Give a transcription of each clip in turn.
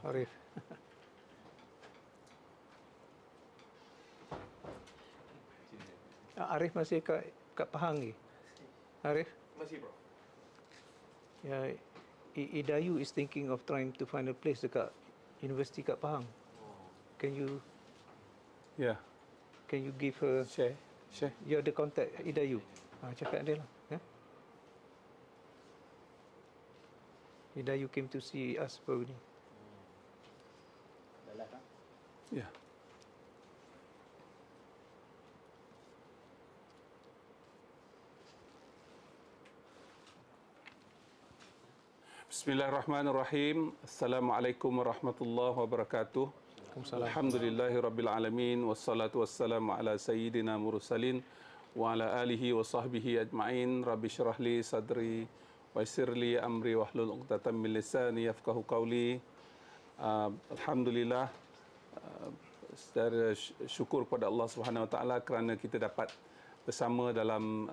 Arif. Arif masih kat Pahang ni? Arif? Masih, Prof. Ya, Idayu is thinking of trying to find a place dekat universiti kat Pahang. Can you give her Share. you ada contact Idayu? Cakap dia lah. Idayu came to see us baru ni. Ya. Bismillahirrahmanirrahim. Assalamualaikum warahmatullahi wabarakatuh. Alhamdulillahi rabbil alamin. Wassalatu wassalamu ala sayyidina mursalin wa ala alihi wa sahbihi ajma'in. Rabbi syrah li sadri wa yassir li amri wahlul 'uqdatam min lisani yafqahu qawli. Alhamdulillah, secara syukur kepada Allah Subhanahu wa taala kerana kita dapat bersama dalam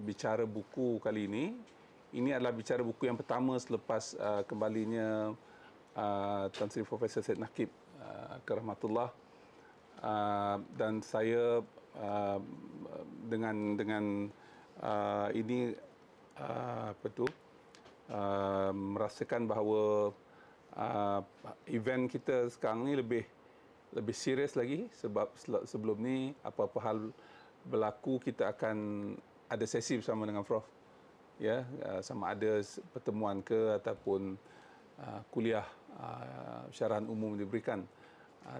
bicara buku kali ini. Ini adalah bicara buku yang pertama selepas kembalinya Tan Sri Profesor Syed Naquib ke rahmatullah, dan saya dengan ini merasakan bahawa event kita sekarang ni lebih serius lagi, sebab sebelum ni apa-apa hal berlaku kita akan ada sesi bersama dengan Prof, ya, sama ada pertemuan ke ataupun kuliah syarahan umum diberikan.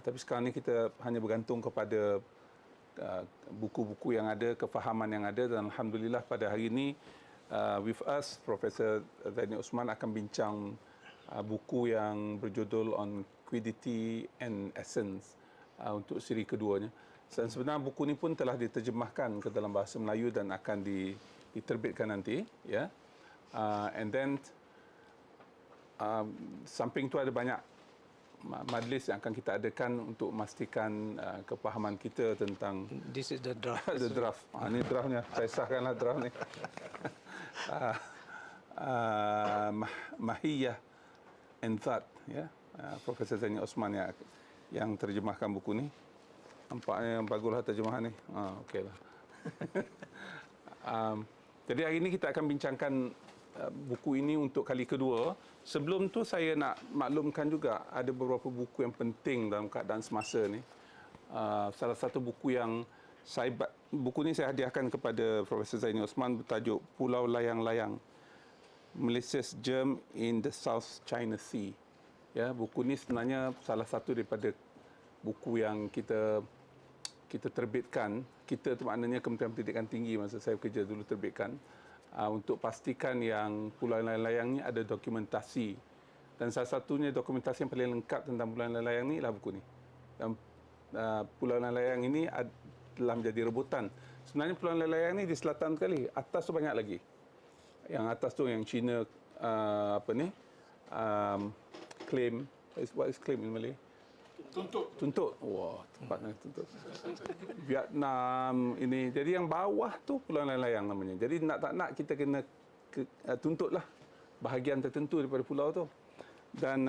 Tapi sekarang ni kita hanya bergantung kepada buku-buku yang ada, kefahaman yang ada, dan alhamdulillah pada hari ini with us Profesor Zainiy Uthman akan bincang buku yang berjudul On Quiddity and Essence untuk siri keduanya. Dan sebenarnya buku ni pun telah diterjemahkan ke dalam bahasa Melayu dan akan diterbitkan nanti, ya. And then samping tu ada banyak majlis yang akan kita adakan untuk memastikan kepahaman kita tentang This is the draft. the draft. Ini draftnya. Saya sahkanlah draft ni. Mahiyah and That, ya. Profesor Zainiy Uthman yang terjemahkan buku ni. Nampaknya baguslah terjemahan ni. Okeylah. Jadi hari ini kita akan bincangkan buku ini untuk kali kedua. Sebelum tu saya nak maklumkan juga ada beberapa buku yang penting dalam keadaan semasa ni. Salah satu buku yang buku ni saya hadiahkan kepada Profesor Zainiy Uthman bertajuk Pulau Layang-Layang, Malaysia's Germ in the South China Sea. Ya, buku ni sebenarnya salah satu daripada buku yang kita terbitkan. Kita tu maknanya Kementerian Pendidikan Tinggi masa saya kerja dulu terbitkan untuk pastikan yang Pulau Layang-Layang ni ada dokumentasi. Dan salah satunya dokumentasi yang paling lengkap tentang Pulau Layang-Layang ni ialah buku ni. Dan Pulau Layang-Layang ini telah menjadi rebutan. Sebenarnya Pulau Layang-Layang ni di selatan sekali. Atas tu banyak lagi. Yang atas tu yang China claim. What is claim in Malay? Tuntut. Wah, tempatnya tuntut. Vietnam ini. Jadi yang bawah tu Pulau Layang-Layang namanya. Jadi nak tak nak kita kena tuntutlah bahagian tertentu daripada pulau tu. Dan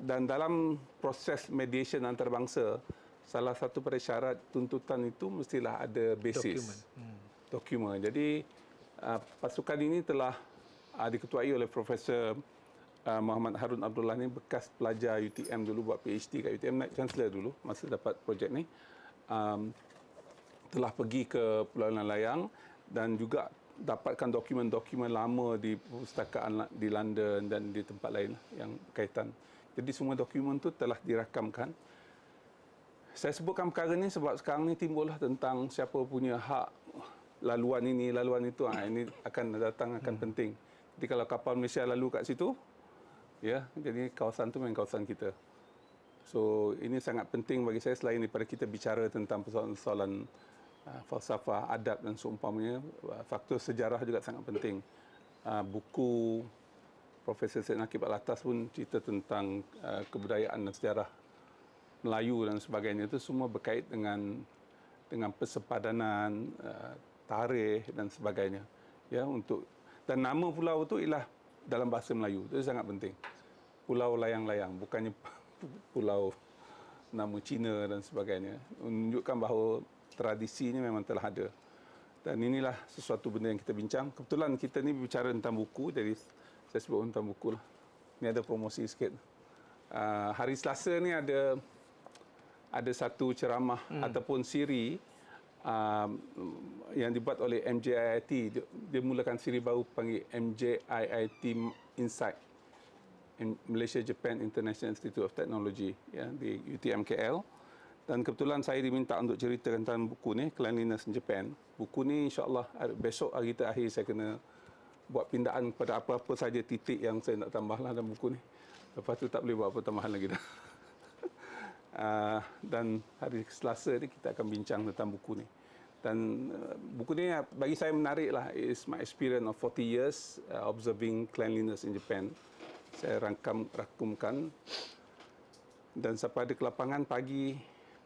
dalam proses mediation antarabangsa, salah satu pada syarat tuntutan itu mestilah ada basis. Dokumen. Jadi pasukan ini telah diketuai oleh Profesor Muhammad Harun Abdullah ni, bekas pelajar UTM dulu, buat PhD kat UTM, naik chancellor dulu masa dapat projek ni. Telah pergi ke Pulau Layang dan juga dapatkan dokumen-dokumen lama di perpustakaan di London dan di tempat lain yang berkaitan. Jadi semua dokumen tu telah dirakamkan. Saya sebutkan perkara ni sebab sekarang ni timbullah tentang siapa punya hak laluan ini, laluan itu. Ini akan datang, akan penting. Jadi kalau kapal Malaysia lalu kat situ, ya, jadi kawasan tu memang kawasan kita. So ini sangat penting bagi saya, selain daripada kita bicara tentang persoalan falsafah, adab dan seumpamanya, faktor sejarah juga sangat penting. Buku Profesor Syed Naquib Alatas pun cerita tentang kebudayaan dan sejarah Melayu dan sebagainya, itu semua berkait dengan persepadanan, tarikh dan sebagainya. Ya, dan nama pulau itu ialah dalam bahasa Melayu. Itu sangat penting. pulau layang-layang, bukannya pulau nama Cina dan sebagainya. Menunjukkan bahawa tradisinya memang telah ada. Dan inilah sesuatu benda yang kita bincang. Kebetulan kita ni bicara tentang buku, jadi saya sebut tentang buku lah. Ini ada promosi sikit. Hari Selasa ni ada satu ceramah ataupun siri yang dibuat oleh MJIIT. Dia mulakan siri baru panggil MJIIT Insight, Malaysia Japan International Institute of Technology, ya, di UTM-KL. Dan kebetulan saya diminta untuk cerita tentang buku ni, Cleanliness in Japan. Buku ni insya-Allah besok hari terakhir saya kena buat pindaan kepada apa-apa saja titik yang saya nak tambahlah dalam buku ni. Lepas tu tak boleh buat apa tambahan lagi dah. Dan hari Selasa ni kita akan bincang tentang buku ni. Dan buku ni bagi saya menarik lah. It's my experience of 40 years observing cleanliness in Japan. Saya rangkumkan dan sampai ada ke lapangan pagi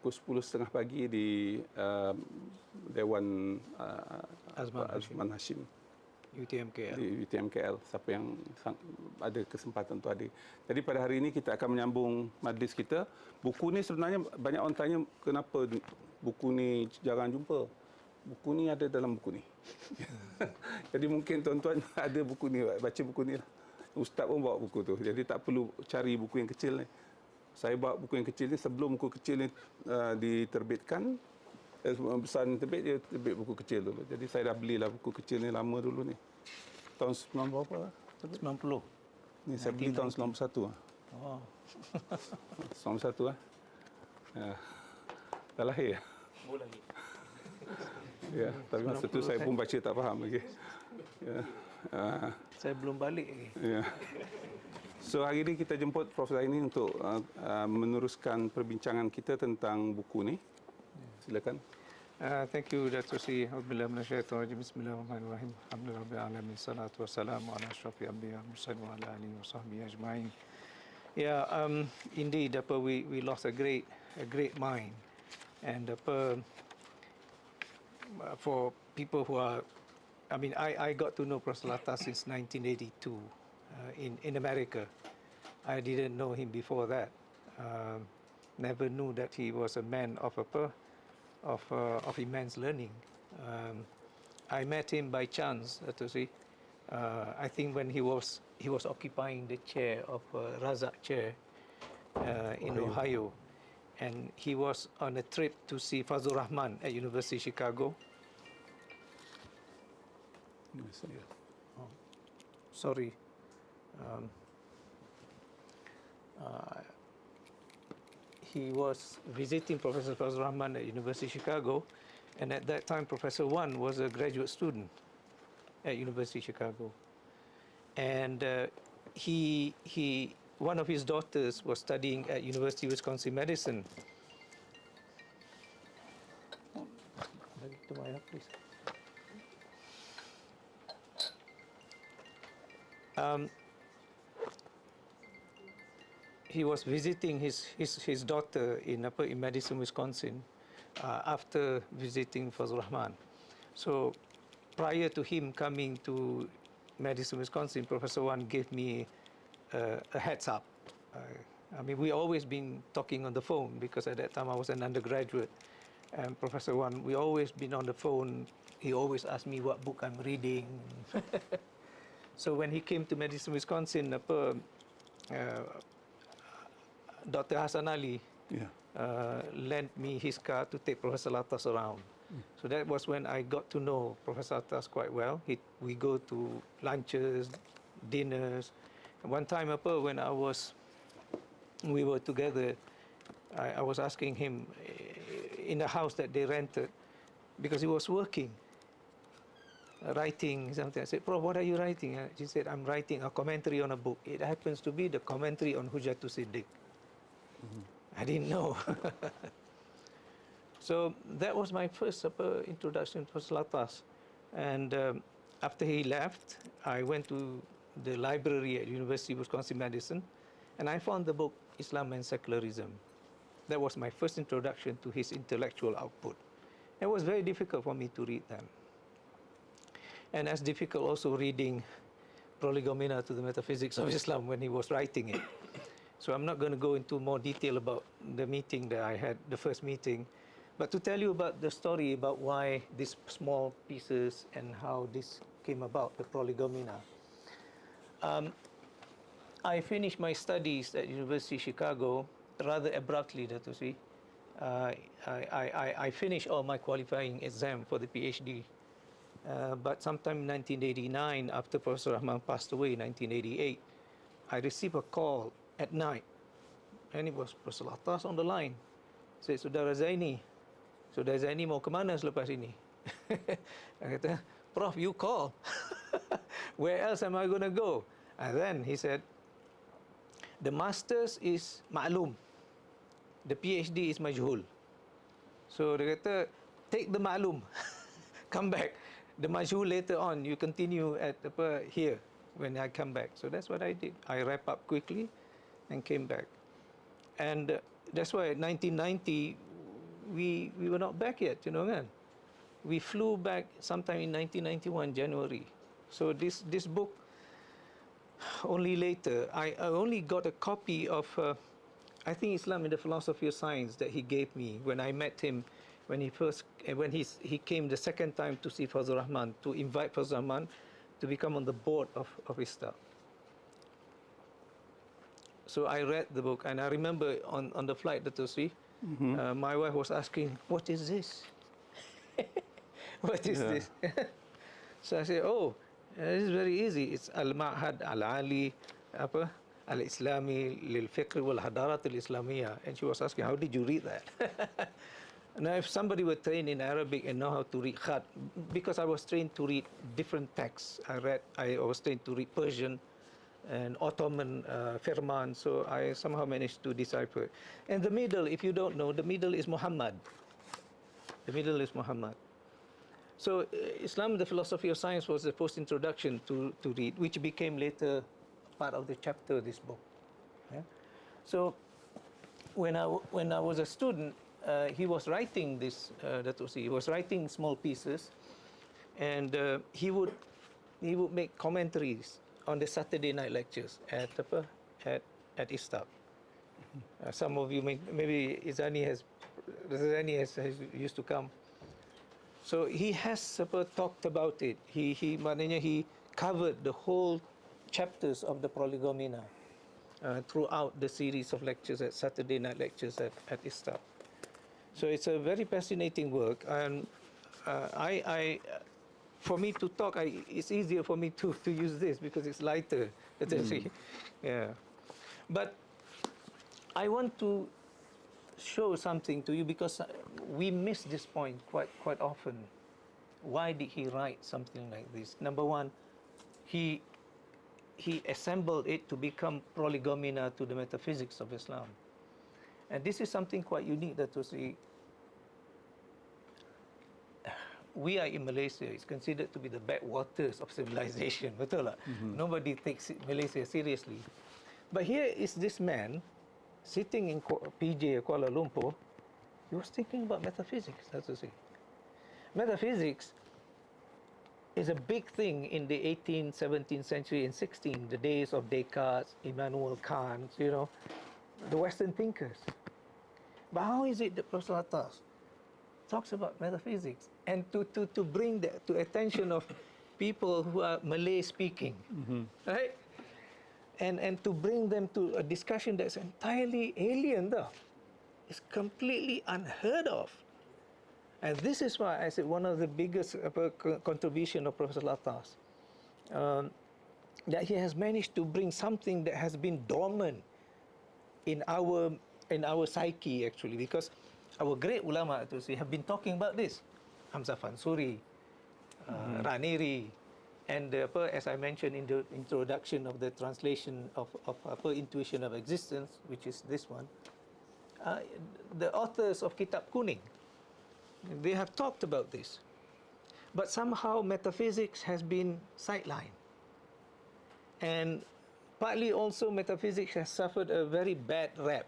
pukul 10.30 pagi di Dewan Azman Hashim. UTM-KL. Di UTM-KL, siapa yang ada kesempatan untuk hadir. Jadi pada hari ini kita akan menyambung majlis kita. Buku ni sebenarnya banyak orang tanya kenapa buku ni jarang jumpa. Buku ni ada dalam buku ni. Jadi mungkin tuan-tuan ada buku ni, baca buku ni lah. Ustaz pun bawa buku tu. Jadi tak perlu cari buku yang kecil ni. Saya bawa buku yang kecil ni sebelum buku kecil ni diterbitkan. Besar ni terbit, dia terbit buku kecil dulu. Jadi saya dah belilah buku kecil ni lama dulu ni. Tahun 90 berapa lah? 90. Ni saya beli tahun 91 lah. Oh. 91 lah. Dah lahir? Boleh lagi. Ya, tapi masa tu saya pun baca tak faham lagi. Ya. Saya belum balik lagi. Ya. So hari ini kita jemput Prof Zaini untuk meneruskan perbincangan kita tentang buku ni. Silakan. Thank you, Dato. Seri. Bismillahirrahmanirrahim. Alhamdulillah alamin. Salatu wassalamu ala asyrafil anbiya wal mursalin wa ala alihi wa sahbihi ajma'in. Yeah, indeed, we lost a great mind, and for people who are, I mean, I got to know Prof Alatas since 1982 in America. I didn't know him before that. Never knew that he was a man of immense learning. I met him by chance, to see. I think when he was occupying the chair of Razak chair in Ohio, and he was on a trip to see Fazlur Rahman at University of Chicago. Oh, sorry. He was visiting Professor Fazlur Rahman at University of Chicago, and at that time Professor Wan was a graduate student at University of Chicago, and one of his daughters was studying at University of Wisconsin Madison. To my help, please. He was visiting his daughter in Madison, Wisconsin, after visiting Fazlur Rahman. So prior to him coming to Madison, Wisconsin, Professor Wan gave me a heads up. I mean, we always been talking on the phone because at that time I was an undergraduate. And Professor Wan, we always been on the phone. He always asked me what book I'm reading. So when he came to Madison, Wisconsin, Dr. Hassan Ali lent me his car to take Professor Alatas around. So that was when I got to know Professor Alatas quite well. We go to lunches, dinners. And one time when we were together, I was asking him in the house that they rented, because he was working, writing something. I said, Prof, what are you writing? He said, I'm writing a commentary on a book. It happens to be the commentary on Hujjatul Siddiq. I didn't know. So that was my first introduction to Alatas. And after he left, I went to the library at University of Wisconsin-Madison, and I found the book Islam and Secularism. That was my first introduction to his intellectual output. It was very difficult for me to read them. And as difficult also reading Prolegomena to the Metaphysics of Islam when he was writing it. So I'm not going to go into more detail about the meeting that I had, the first meeting, but to tell you about the story about why these small pieces and how this came about, the prolegomena. I finished my studies at University of Chicago rather abruptly, Dato. I finished all my qualifying exam for the PhD, but sometime in 1989, after Professor Rahman passed away in 1988, I received a call at night, and it was Professor Alatas on the line. Said, Saudara Zaini, Saudara Zaini mau kemana selepas ini? I kata, Prof, you call. Where else am I going to go? And then he said, the master's is ma'lum, the PhD is majhul. So dia kata, take the ma'lum, come back. The majhul later on, you continue at here when I come back. So that's what I did. I wrap up quickly and came back. And that's why in 1990, we were not back yet, you know, man. We flew back sometime in 1991, January. So this book, only later, I only got a copy of, I think Islam in the Philosophy of Science that he gave me when I met him, when he came the second time to see Fazlur Rahman, to invite Fazlur Rahman to become on the board of ISTA. So I read the book, and I remember on the flight, Dato Sri, my wife was asking, what is this? What is this? So I said, oh, this is very easy. It's Al-Ma'had Al-Ali Al-Islami Lil-Fiqh Wal-Hadarat Al-Islamiyah. And she was asking, how did you read that? Now, if somebody were trained in Arabic and know how to read khat, because I was trained to read different texts, I was trained to read Persian and Ottoman Firman, so I somehow managed to decipher. And the middle, if you don't know, the middle is Muhammad. The middle is Muhammad. So Islam, the Philosophy of Science, was the first introduction to read, which became later part of the chapter of this book. Yeah? So when I was a student, he was writing this, he was writing small pieces, and he would make commentaries on the Saturday night lectures at ISTA. Some of you maybe Zainiy has used to come. So he has talked about it. He covered the whole chapters of the prolegomena throughout the series of lectures at Saturday night lectures at ISTA. So it's a very fascinating work, and for me to talk, it's easier for me to use this because it's lighter. Yeah, but I want to show something to you because we miss this point quite often. Why did he write something like this? Number one, he assembled it to become prolegomena to the metaphysics of Islam. And this is something quite unique that to see. We are in Malaysia. It's considered to be the backwaters of civilization. Betul tak? Nobody takes Malaysia seriously. But here is this man sitting in PJ, Kuala Lumpur. He was thinking about metaphysics, that's to say. Metaphysics is a big thing in the 18th, 17th century and 16th, the days of Descartes, Immanuel Kant, you know, the Western thinkers. But how is it that Prof. Alatas talks about metaphysics and to bring that to attention of people who are Malay speaking, right? And to bring them to a discussion that's entirely alien, though. It's completely unheard of. And this is why I said one of the biggest contribution of Professor Alatas, that he has managed to bring something that has been dormant in our psyche, actually, because our great ulama have been talking about this. Hamzah Fansuri, Raneri, and as I mentioned in the introduction of the translation of Intuition of Existence, which is this one, the authors of Kitab Kuning, they have talked about this. But somehow metaphysics has been sidelined. And partly also metaphysics has suffered a very bad rap.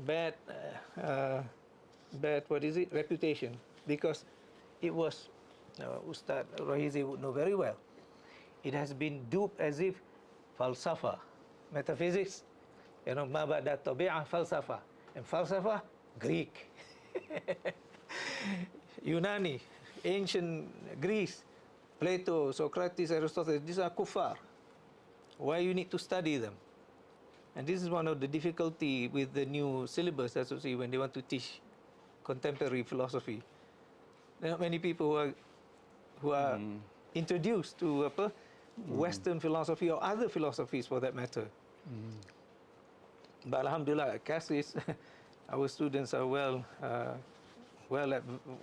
Bad reputation, because it was, Ustad Rahizi would know very well, it has been duped as if falsafa, metaphysics, You know, ma ba'da tabi'ah falsafah. And falsafah, Greek. Yunani, ancient Greece, Plato, Socrates, Aristotle, these are kuffar. Why you need to study them? And this is one of the difficulty with the new syllabus, that's what when they want to teach contemporary philosophy. There are many people who are introduced to Western philosophy or other philosophies for that matter. But alhamdulillah, CASIS, our students are well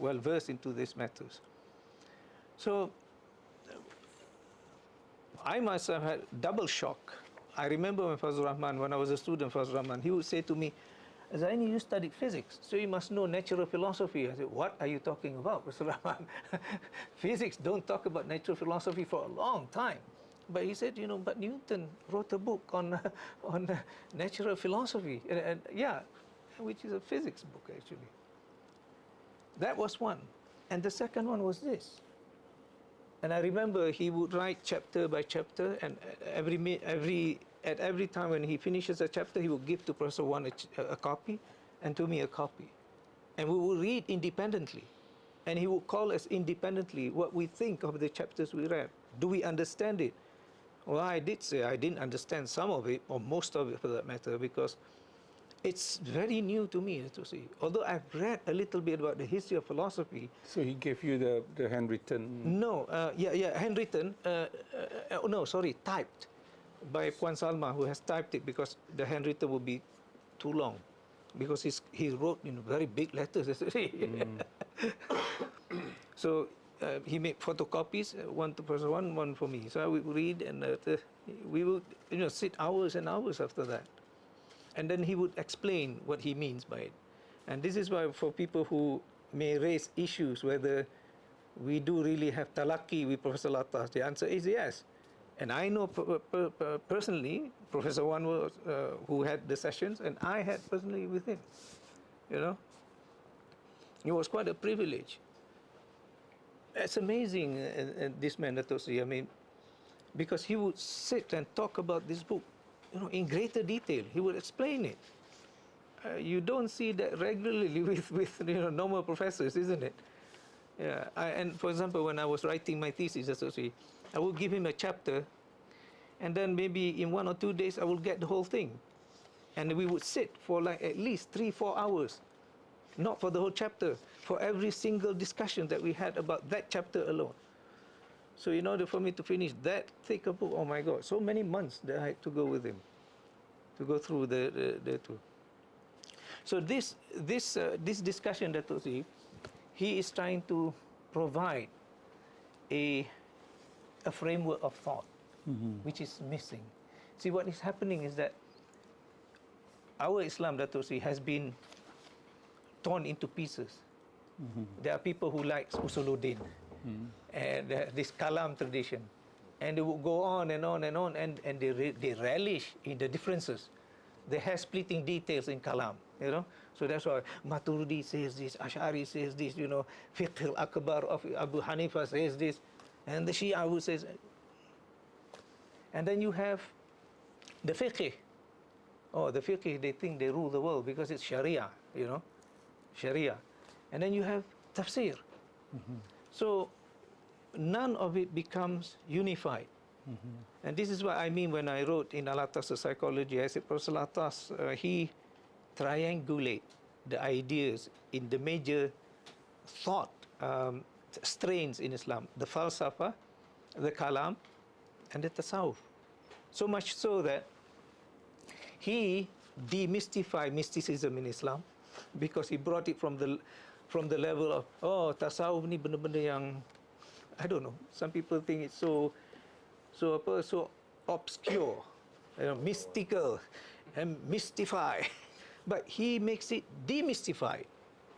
versed into these matters. So I myself had double shock. I remember when Fazlur Rahman, when I was a student, Fazlur Rahman, he would say to me, Zaini, you studied physics, so you must know natural philosophy. I said, what are you talking about, Fazlur Rahman? Physics don't talk about natural philosophy for a long time. But he said, you know, but Newton wrote a book on natural philosophy, and yeah, which is a physics book actually. That was one. And the second one was this. And I remember he would write chapter by chapter, and at every time when he finishes a chapter, he would give to Professor One a copy, and to me a copy. And we would read independently. And he would call us independently what we think of the chapters we read. Do we understand it? Well, I did say I didn't understand some of it, or most of it for that matter, because it's very new to me to see. Although I've read a little bit about the history of philosophy. So he gave you the handwritten? No, handwritten. No, sorry, typed by Puan Salma, who has typed it because the handwritten would be too long. Because he wrote in very big letters. So he made photocopies, one to Professor one for me. So I would read, and we would sit hours and hours after that. And then he would explain what he means by it. And this is why for people who may raise issues whether we do really have talaqi with Professor Alatas, the answer is yes. And I know personally, Professor Wan was, who had the sessions, and I had personally with him. You know, it was quite a privilege. It's amazing, this man, Dato. I mean, because he would sit and talk about this book, in greater detail. He would explain it. You don't see that regularly with normal professors, isn't it? Yeah. And for example, when I was writing my thesis, I would give him a chapter, and then maybe in 1 or 2 days I will get the whole thing, and we would sit for like at least 3-4 hours, not for the whole chapter, for every single discussion that we had about that chapter alone. So in order for me to finish that thick a book, oh my God, so many months that I had to go with him, to go through the two. So this discussion that he is trying to provide a framework of thought, which is missing. See, what is happening is that our Islam, Dato' has been torn into pieces. There are people who like Usuluddin, and this Kalam tradition, and they will go on and on and on, and they relish in the differences, the hair-splitting details in Kalam, So that's why Maturidi says this, Ash'ari says this, Fiqh al-Akbar of Abu Hanifa says this, and the Shia who says, and then you have the fiqh. Oh, the fiqh, they think they rule the world because it's Sharia, Sharia. And then you have tafsir. So none of it becomes unified. And this is what I mean when I wrote in Al-Attas, the psychology. I said, Professor Alatas, he triangulate the ideas in the major thought strains in Islam, the falsafa, the kalam, and the tasawwuf. So much so that he demystified mysticism in Islam, because he brought it from the level of, tasawuf ni benda-benda yang, I don't know, some people think it's so obscure, mystical, and mystify. But he makes it demystified,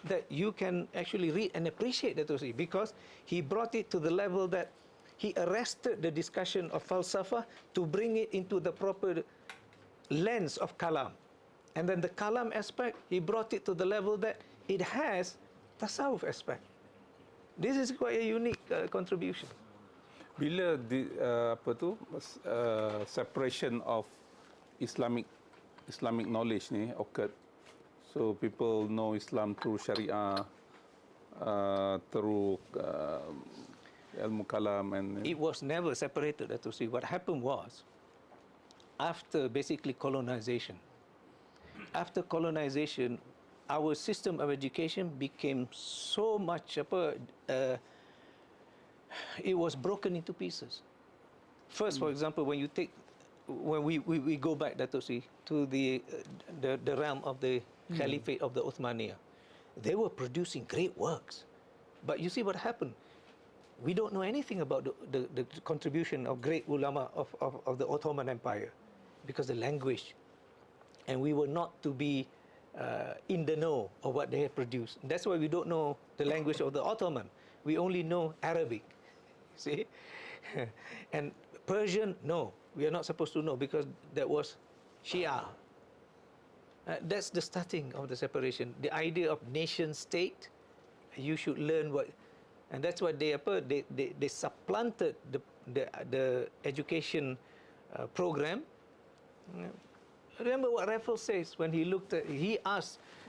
that you can actually read and appreciate that, because he brought it to the level that he arrested the discussion of falsafa to bring it into the proper lens of kalam. And then the kalam aspect, he brought it to the level that it has tasawuf aspect. This is quite a unique contribution. Bila separation of Islamic Islamic knowledge ni occurred. So people know Islam through Sharia, through ilmu kalam, and It was never separated, to see. What happened was, after basically colonization, our system of education became so much, it was broken into pieces. First, for example, when we go back, Dato, see, to the realm of the Caliphate of the Uthmaniyah, they were producing great works. But you see what happened? We don't know anything about the contribution of great ulama of the Ottoman Empire, because the language, and we were not to be in the know of what they have produced. That's why we don't know the language of the Ottoman. We only know Arabic, see? And Persian, no, we are not supposed to know, because that was Shia. That's the starting of the separation. The idea of nation state, you should learn what, and that's why they supplanted the education program. Remember what Raffles says when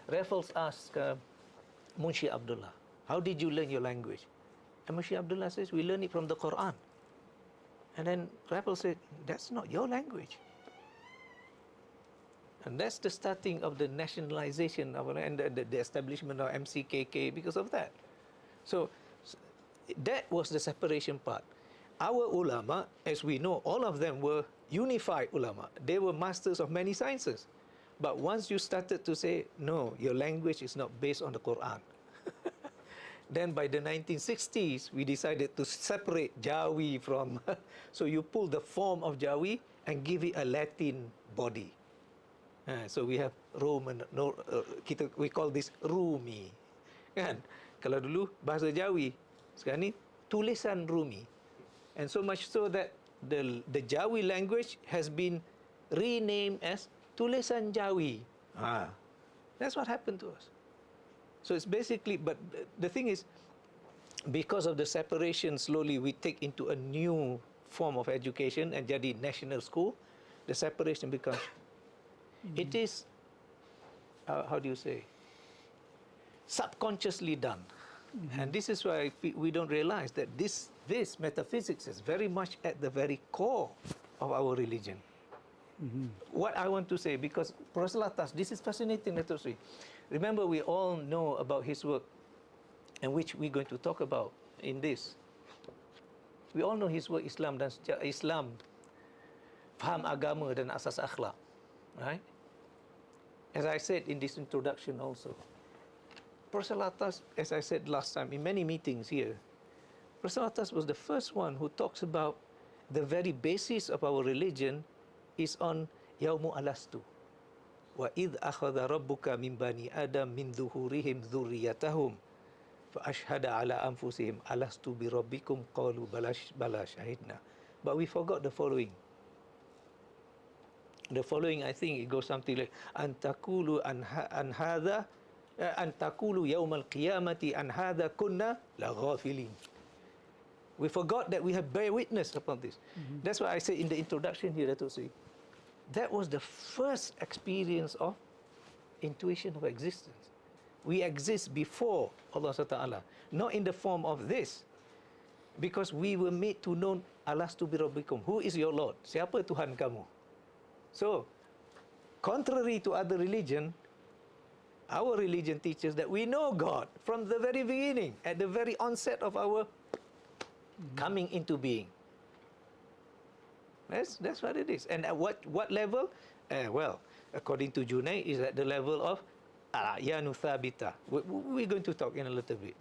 Raffles asked Munshi Abdullah, how did you learn your language? And Munshi Abdullah says, we learn it from the Quran. And then Raffles said, that's not your language. And that's the starting of the nationalization and the establishment of MCKK because of that. So that was the separation part. Our ulama, as we know, all of them were unified ulama. They were masters of many sciences. But once you started to say, no, your language is not based on the Quran, then by the 1960s, we decided to separate Jawi from, so you pull the form of Jawi and give it a Latin body. So we have Roman, we call this Rumi. Kan? Kalau dulu bahasa Jawi, sekarang ni tulisan Rumi. And so much so that the Jawi language has been renamed as tulisan Jawi. That's what happened to us. So it's basically, but the thing is, because of the separation, slowly we take into a new form of education and jadi national school, the separation becomes, it is, how do you say, subconsciously done. And this is why we don't realize that this metaphysics is very much at the very core of our religion. What I want to say, because Prof. Alatas, this is fascinating, let us see. Remember, we all know about his work, and which we're going to talk about in this. We all know his work, Islam, faham agama dan asas akhlak, right? As I said in this introduction also, Prof. Alatas, as I said last time, in many meetings here, Prof. Alatas was the first one who talks about the very basis of our religion is on Yaumu Alastu. وَإِذْ أَخَذَ رَبُّكَ مِنْ بَنِي آدَمْ مِنْ ظُهُورِهِمْ ذُرِّيَّتَهُمْ فَأَشْهَدَ عَلَىٰ أَنفُسِهِمْ أَلَسْتُ بِرَبِّكُمْ قَالُوا بَلَى شَهِدْنَا. But we forgot the following. The following, I think, it goes something like أَن تَقُولُوا أَنْ هَذَا أَن تَقُولُوا يَوْمَ الْقِيَامَةِ أَنْ هَذَا كُنَّا لَغَافِلِينَ. We forgot that we have bear witness upon this. That's why I say in the introduction here, Dato, that was the first experience of intuition of existence. We exist before Allah Ta'ala, not in the form of this, because we were made to know Alastu bi Rabbikum. Who is your Lord? Siapa Tuhan kamu? So, contrary to other religion, our religion teaches that we know God from the very beginning, at the very onset of our coming into being. That's what it is. And at what level? Well, according to Junaid, is at the level of al-Ayanu Thabita. We're going to talk in a little bit.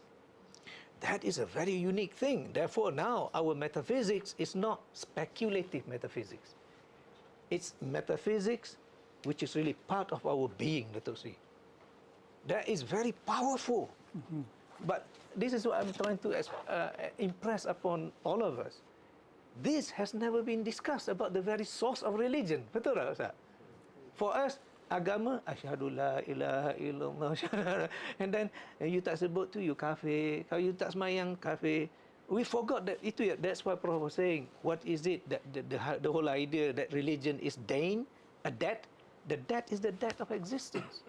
That is a very unique thing. Therefore, now our metaphysics is not speculative metaphysics. It's metaphysics which is really part of our being, let us see. That is very powerful. But this is what I'm trying to impress upon all of us. This has never been discussed about the very source of religion. Betul tak, Ustaz? For us, agama, asyhadu la ilaha illallah. And then, you tak sebut tu, you kafir. Kalau you tak semayang, kafir. We forgot that itu. That's why Prof was saying, what is it, that the whole idea that religion is dead, That is the death of existence.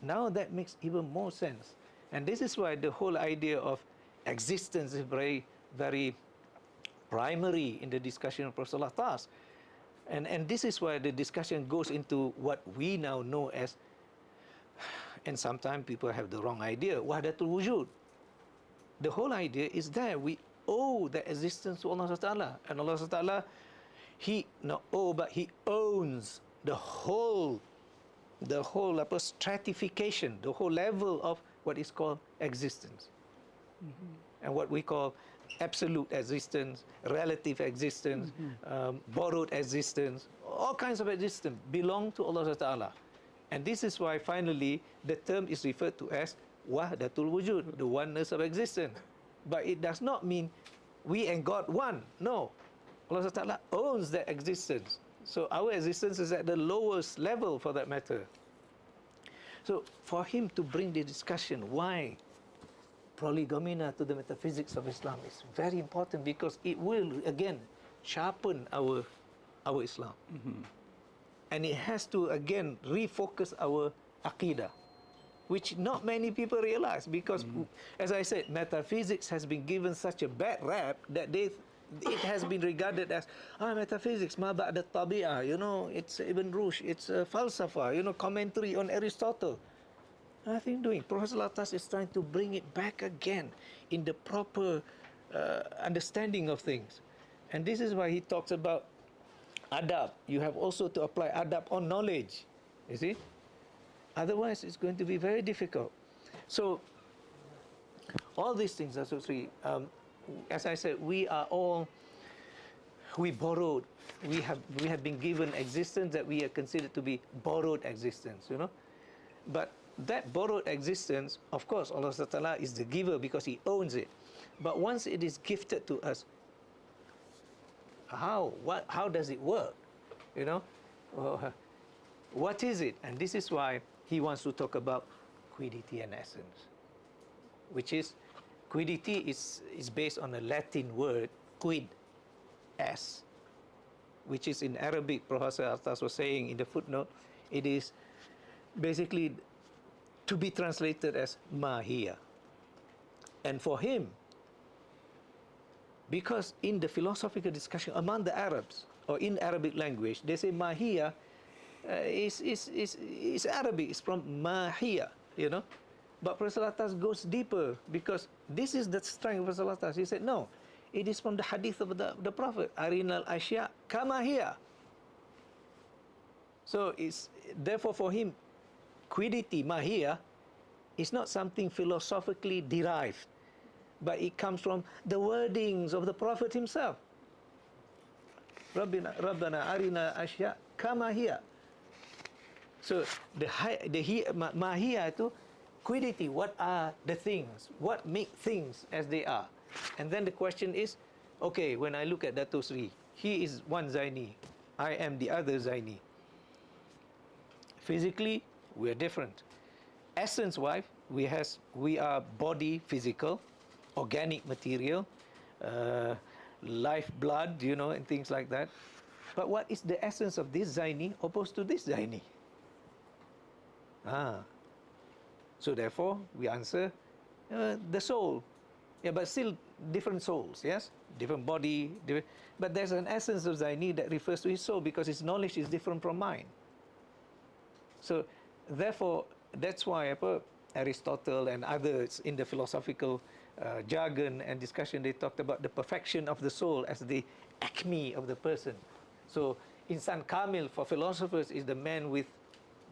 Now that makes even more sense. And this is why the whole idea of existence is very, very primary in the discussion of Prof. Alatas. And this is why the discussion goes into what we now know as, and sometimes people have the wrong idea, wahdatul wujud. The whole idea is there. We owe the existence to Allah Ta'ala. And Allah Ta'ala, He not owe, but He owns the whole stratification, the whole level of what is called existence. And what we call absolute existence, relative existence, borrowed existence, all kinds of existence belong to Allah Ta'ala. And this is why finally the term is referred to as wahdatul wujud, the oneness of existence. But it does not mean we and God one. No. Allah Ta'ala owns that existence. So our existence is at the lowest level for that matter. So for him to bring the discussion why prolegomena to the metaphysics of Islam is very important, because it will again sharpen our Islam. And it has to again refocus our aqidah, which not many people realize, because as I said, metaphysics has been given such a bad rap that it has been regarded as metaphysics, ma ba'da tabi'ah, you know, it's Ibn Rushd, it's falsafa, you know, commentary on Aristotle. Nothing doing. Professor Alatas is trying to bring it back again in the proper understanding of things. And this is why he talks about adab. You have also to apply adab on knowledge, you see. Otherwise, it's going to be very difficult. So, all these things are so three. As I said, we borrowed. We have been given existence that we are considered to be borrowed existence, you know. But that borrowed existence, of course, Allah Ta'ala is the giver because He owns it. But once it is gifted to us, how does it work? You know, what is it? And this is why he wants to talk about quiddity and essence, which is, quiddity is based on a Latin word, quid, s, which is in Arabic, Professor Altas was saying in the footnote, it is basically to be translated as mahia. And for him, because in the philosophical discussion among the Arabs, or in Arabic language, they say mahia is Arabic, it's from mahia, you know. But Professor Alatas goes deeper, because this is the strength of Professor Alatas. He said, no, it is from the hadith of the Prophet, arinal ashya kama hiya. So it's therefore for him, quiddity, mahia, is not something philosophically derived, but it comes from the wordings of the Prophet himself. Rabbana arina ashya kama hiya. So the mahia to quiddity, what are the things? What make things as they are? And then the question is, okay, when I look at Dato Seri, he is one Zainiy, I am the other Zainiy. Physically, we are different. Essence-wise, we are body, physical, organic material, life, blood, you know, and things like that. But what is the essence of this Zainiy opposed to this Zainiy? So therefore, we answer the soul. Yeah, but still different souls, yes? Different body, but there's an essence of Zainiy that refers to his soul, because his knowledge is different from mine. So therefore, that's why Aristotle and others in the philosophical jargon and discussion, they talked about the perfection of the soul as the acme of the person. So Insan Kamil for philosophers is the man with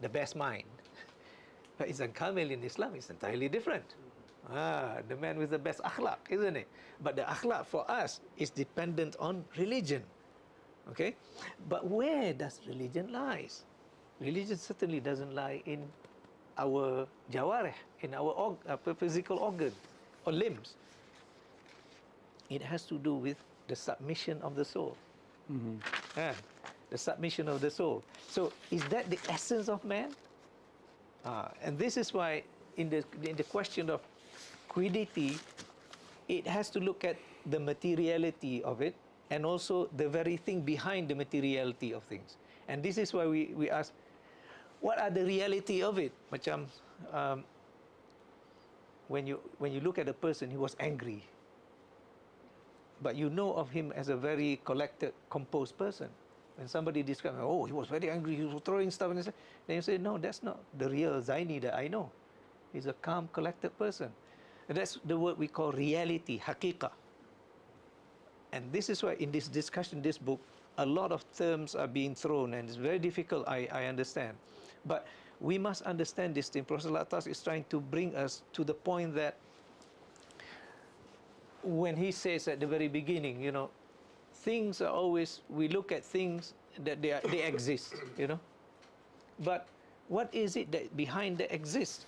the best mind. But Insan Kamil in Islam is entirely different. The man with the best akhlaq, isn't it? But the akhlaq for us is dependent on religion. Okay? But where does religion lies? Religion certainly doesn't lie in our jawarih, in our physical organ or limbs. It has to do with the submission of the soul. The submission of the soul. So is that the essence of man? And this is why in the question of quiddity, it has to look at the materiality of it, and also the very thing behind the materiality of things. And this is why we ask, what are the reality of it? Macam when you look at a person, he was angry, but you know of him as a very collected, composed person. When somebody describes, oh, he was very angry, he was throwing stuff, and then you say, no, that's not the real Zaini that I know. He's a calm, collected person. And that's the word we call reality, haqiqah. And this is why in this discussion, this book, a lot of terms are being thrown, and it's very difficult, I understand. But we must understand this thing. Professor Alatas is trying to bring us to the point that when he says at the very beginning, you know, things are always, we look at things that they exist, you know. But what is it that behind that exists?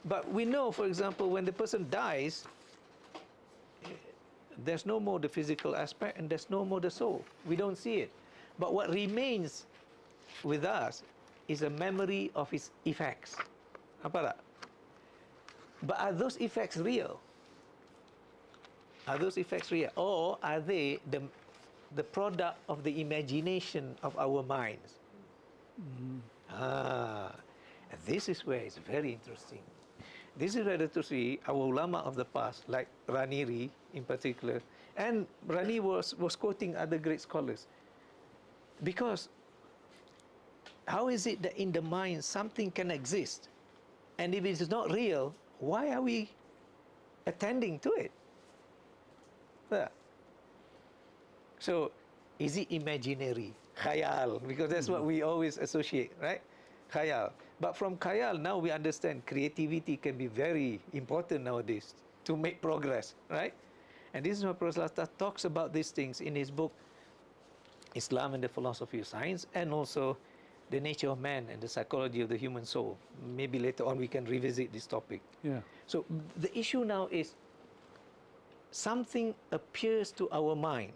But we know, for example, when the person dies, there's no more the physical aspect and there's no more the soul. We don't see it. But what remains with us is a memory of its effects. Apa tak? But are those effects real? Are those effects real? Or are they the product of the imagination of our minds? And this is where it's very interesting. This is where to see our ulama of the past, like Raniri in particular, and Rani was quoting other great scholars. Because how is it that in the mind something can exist, and if it is not real, why are we attending to it? So, is it imaginary? Khayal, because that's what we always associate, right? Khayal. But from khayal, now we understand creativity can be very important nowadays to make progress, right? And this is why Professor Alatas talks about these things in his book, Islam and the Philosophy of Science, and also The Nature of Man and the Psychology of the Human Soul. Maybe later on we can revisit this topic. Yeah. So the issue now is, something appears to our mind,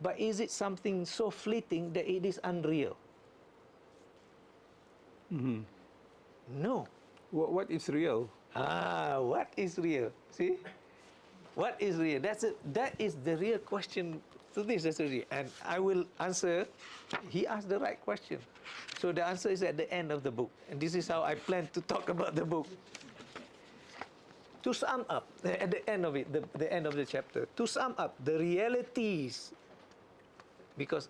but is it something so fleeting that it is unreal? No. What is real? What is real? See? What is real? That is the real question to this. And I will answer. He asked the right question. So the answer is at the end of the book. And this is how I plan to talk about the book. To sum up, at the end of it, the end of the chapter, to sum up the realities, because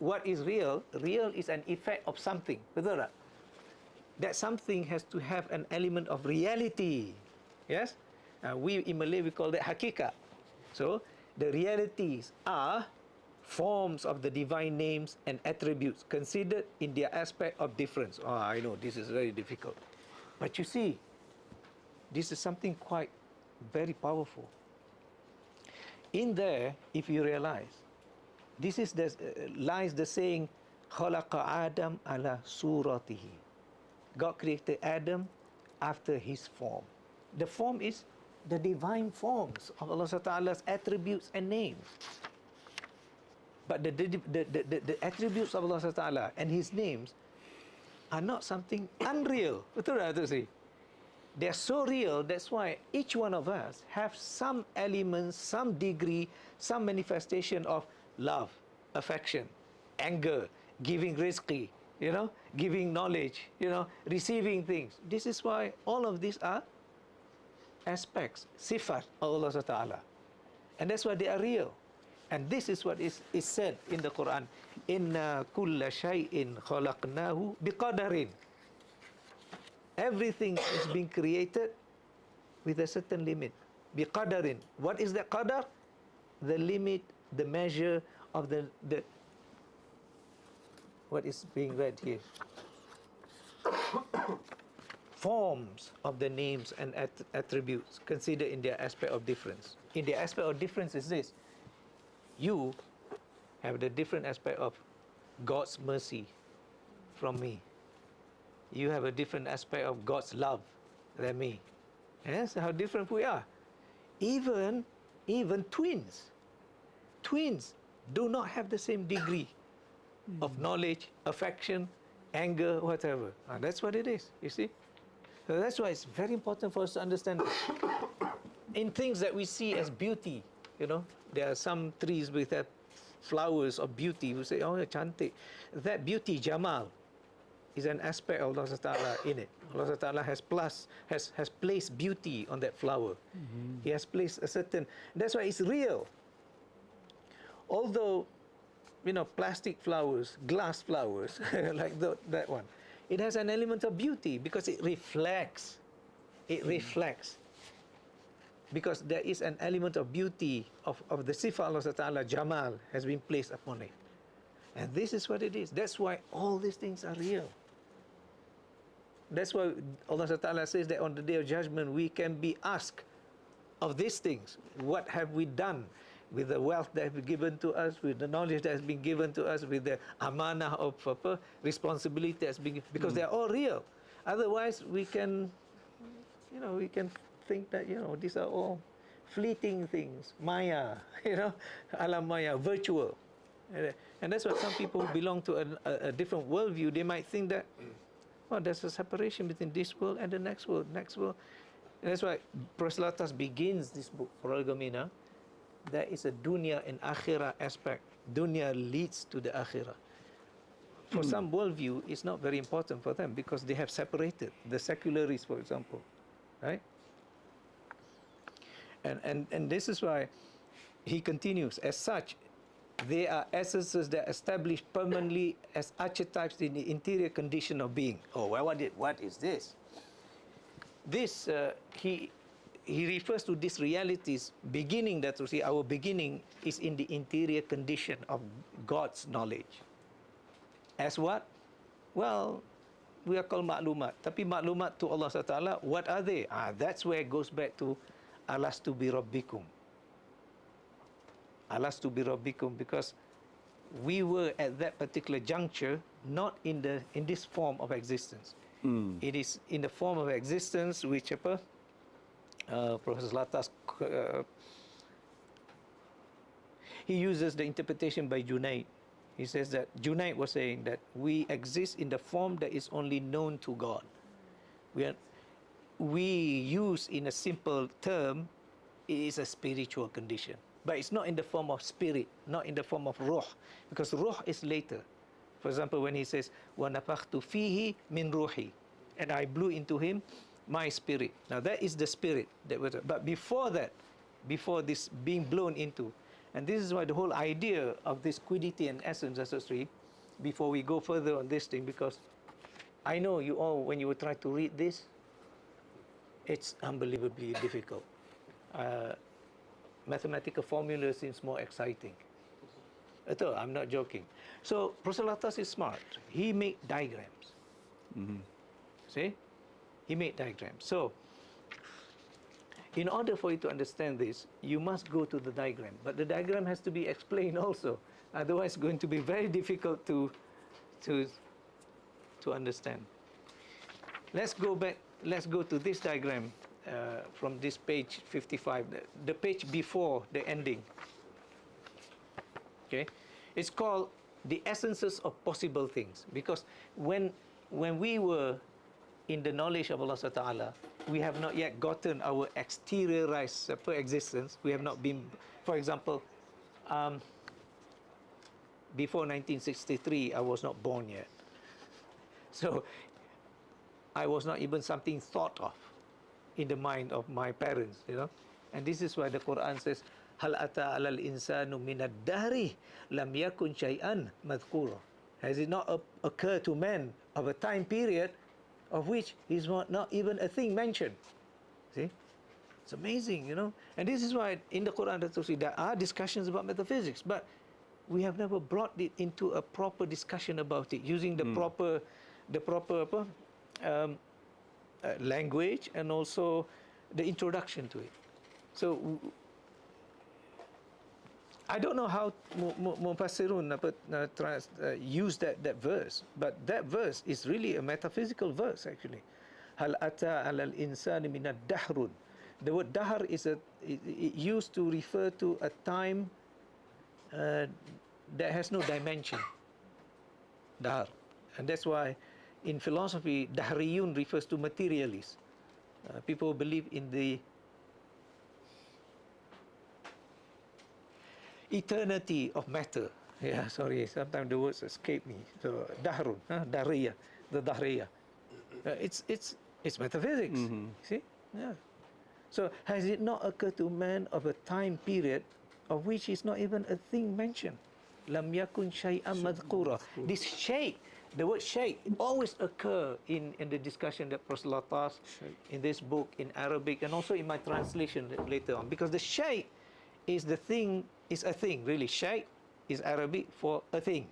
what is real? Real is an effect of something. Betul tak? That something has to have an element of reality. Yes? We in Malay, we call that hakikat. So, the realities are forms of the divine names and attributes considered in their aspect of difference. Oh, I know, this is very difficult. But you see, this is something quite very powerful. In there, if you realize, this is lies the saying, khalaqa Adam ala suratihi. God created Adam after his form. The form is the divine forms of Allah Ta'ala's attributes and names. But the attributes of Allah Ta'ala and his names are not something unreal. Betul tak, Dato' They're so real, that's why each one of us have some elements, some degree, some manifestation of love, affection, anger, giving rizqi, you know, giving knowledge, you know, receiving things. This is why all of these are aspects, sifat of Allah Ta'ala. And that's why they are real. And this is what is said in the Quran. Inna kulla shay'in khalaqnahu biqadarin. Everything is being created with a certain limit. Biqadarin. What is that qadar? The limit, the measure of the what is being read here? Forms of the names and attributes considered in their aspect of difference. In their aspect of difference is this. You have the different aspect of God's mercy from me. You have a different aspect of God's love than me. And that's how different we are. Even twins. Twins do not have the same degree of knowledge, affection, anger, whatever. That's what it is, you see. So that's why it's very important for us to understand in things that we see as beauty, you know. There are some trees with flowers of beauty. We say, oh, cantik. That beauty, Jamal, is an aspect of Allah Ta'ala in it. Allah Ta'ala has placed beauty on that flower. He has placed a certain, that's why it's real. Although, you know, plastic flowers, glass flowers, like that one, it has an element of beauty because it reflects. It reflects. Because there is an element of beauty of the Sifa Allah Ta'ala, Jamal, has been placed upon it. And this is what it is. That's why all these things are real. That's why Allah Ta'ala says that on the Day of Judgment, we can be asked of these things. What have we done with the wealth that has been given to us, with the knowledge that has been given to us, with the amanah of responsibility that's been given, because they're all real. Otherwise, we can, you know, we can think that, you know, these are all fleeting things, maya, you know, alam maya, virtual. And that's what some people who belong to a different worldview, they might think that, well, there's a separation between this world and the next world. And that's why Prof. Alatas begins this book, Prolegomena. There is a dunya and akhirah aspect. Dunya leads to the akhirah. For some worldview, it's not very important for them because they have separated. The secularists, for example, right? And this is why he continues, as such, they are essences that establish permanently as archetypes in the interior condition of being. Oh, well, what is this? This, he refers to these realities, beginning that, see, our beginning is in the interior condition of God's knowledge. As what? Well, we are called maklumat. Tapi maklumat to Allah SWT, what are they? That's where it goes back to Alastu bi Rabbikum. Alastu bi Rabbikum, because we were at that particular juncture not in this form of existence. It is in the form of existence which Professor Alatas he uses the interpretation by Junaid. He says that Junaid was saying that we exist in the form that is only known to God. We use in a simple term, it is a spiritual condition. But it's not in the form of spirit, not in the form of ruh, because ruh is later. For example, when he says, وَنَفَخْتُ فِيهِ مِنْ رُوحِي, and I blew into him my spirit. Now that is the spirit. But before that, before this being blown into, and this is why the whole idea of this quiddity and essence, Sri, before we go further on this thing, because I know you all, when you will try to read this, it's unbelievably difficult. Mathematical formula seems more exciting. I'm not joking. So Professor Alatas is smart. He made diagrams. See? He made diagrams. So in order for you to understand this, you must go to the diagram. But the diagram has to be explained also. Otherwise, it's going to be very difficult to understand. Let's go back. Let's go to this diagram from this page 55, the page before the ending. Okay, it's called the essences of possible things, because when we were in the knowledge of Allah Ta'ala, we have not yet gotten our exteriorized existence. We have not been, for example, before 1963, I was not born yet. So I was not even something thought of in the mind of my parents, you know. And this is why the Quran says, Hal ata alal insanu minad dahri lam yakun shay'an madhkura. Has it not occurred to man of a time period of which is not even a thing mentioned? See? It's amazing, you know. And this is why in the Quran there are discussions about metaphysics, but we have never brought it into a proper discussion about it, using the proper language and also the introduction to it. So I don't know how Mufassirun use that verse, but that verse is really a metaphysical verse actually. Hal ata alal insani minad dahrun. The word dahr is it used to refer to a time that has no dimension. Dahr. And that's why in philosophy, dahriyun refers to materialists. People believe in the eternity of matter. Yeah, sorry, sometimes the words escape me. So, dahrun, dariya. the Dahriyah. It's metaphysics. See? Yeah. So has it not occurred to man of a time period of which is not even a thing mentioned? Lam yakun shay'an madhkura. This shay, the word shay, always occur in the discussion that Prof. Alatas in this book in Arabic and also in my translation later on. Because the shay is the thing, is a thing, really. Shay is Arabic for a thing.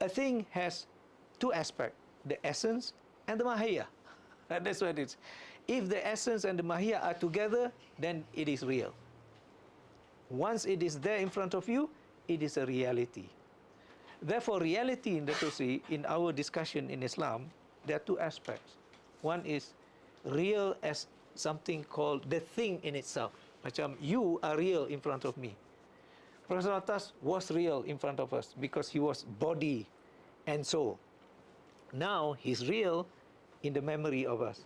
A thing has two aspects, the essence and the mahiyah. And that's what it is. If the essence and the mahiyah are together, then it is real. Once it is there in front of you, it is a reality. Therefore, reality in Dato, in our discussion in Islam, there are two aspects. One is real as something called the thing in itself. Macam you are real in front of me. Professor Alatas was real in front of us because he was body and soul. Now he's real in the memory of us.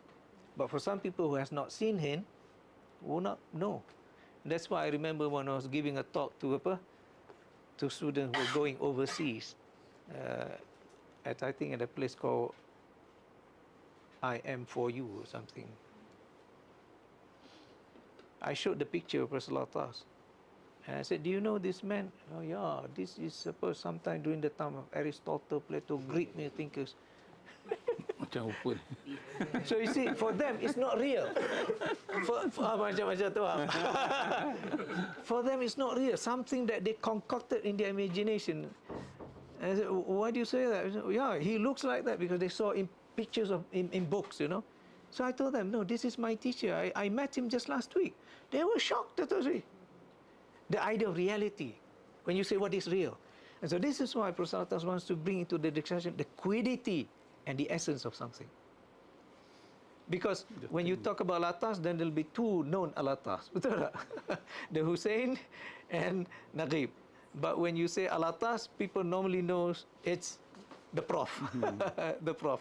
But for some people who has not seen him, will not know. That's why I remember when I was giving a talk to students who were going overseas, I think at a place called I Am For You or something. I showed the picture of Professor Alatas. And I said, do you know this man? Oh yeah, this is supposed sometime during the time of Aristotle, Plato, Greek thinkers. So you see, for them, it's not real. For them, it's not real. Something that they concocted in their imagination. And I said, why do you say that? I said, yeah, he looks like that because they saw in pictures of in books, you know. So I told them, no, this is my teacher. I met him just last week. They were shocked, the idea of reality. When you say what is real. And so this is why Prof. Alatas wants to bring into the discussion the quiddity and the essence of something. Because when you talk about al-Attas, then there'll be two known al-Attas. Betul tak? The Hussein and Naquib. But when you say al-Attas, people normally know it's the Prof. The Prof.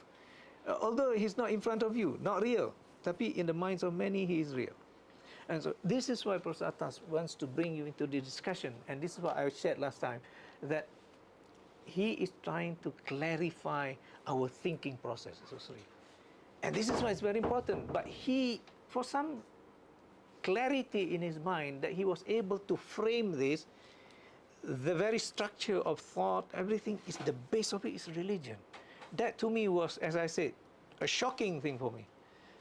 Although he's not in front of you, not real. Tapi in the minds of many, he is real. And so this is why Prof. Alatas wants to bring you into the discussion. And this is what I shared last time, that he is trying to clarify our thinking processes. And this is why it's very important. But he, for some clarity in his mind, that he was able to frame this, the very structure of thought, everything, is the base of it is religion. That to me was, as I said, a shocking thing for me.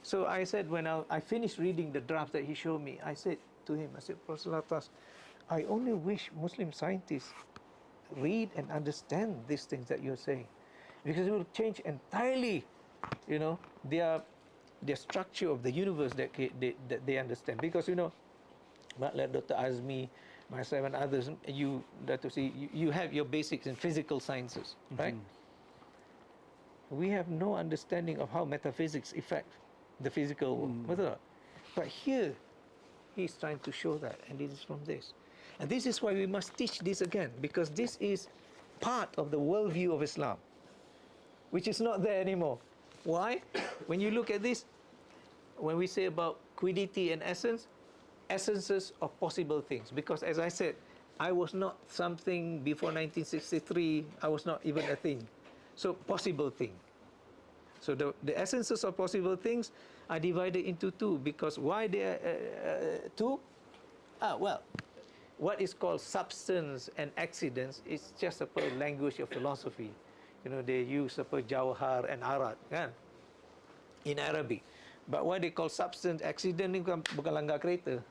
So I said, when I finished reading the draft that he showed me, I said to him, I said, Professor Alatas, I only wish Muslim scientists read and understand these things that you're saying, because it will change entirely, you know, their structure of the universe that they understand. Because, you know, like Dr. Azmi, myself and others, you have your basics in physical sciences, right? We have no understanding of how metaphysics affect the physical world. But here, he's trying to show that, and it is from this. And this is why we must teach this again, because this is part of the worldview of Islam, which is not there anymore. Why? When you look at this, when we say about quiddity and essence, essences of possible things. Because as I said, I was not something before 1963, I was not even a thing. So possible thing. So the essences of possible things are divided into two, because why they are two? Well, what is called substance and accidents is just a language of philosophy. You know, they use jawhar and arat, kan? In Arabic. But what they call substance, accident ni bukan langgar kereta.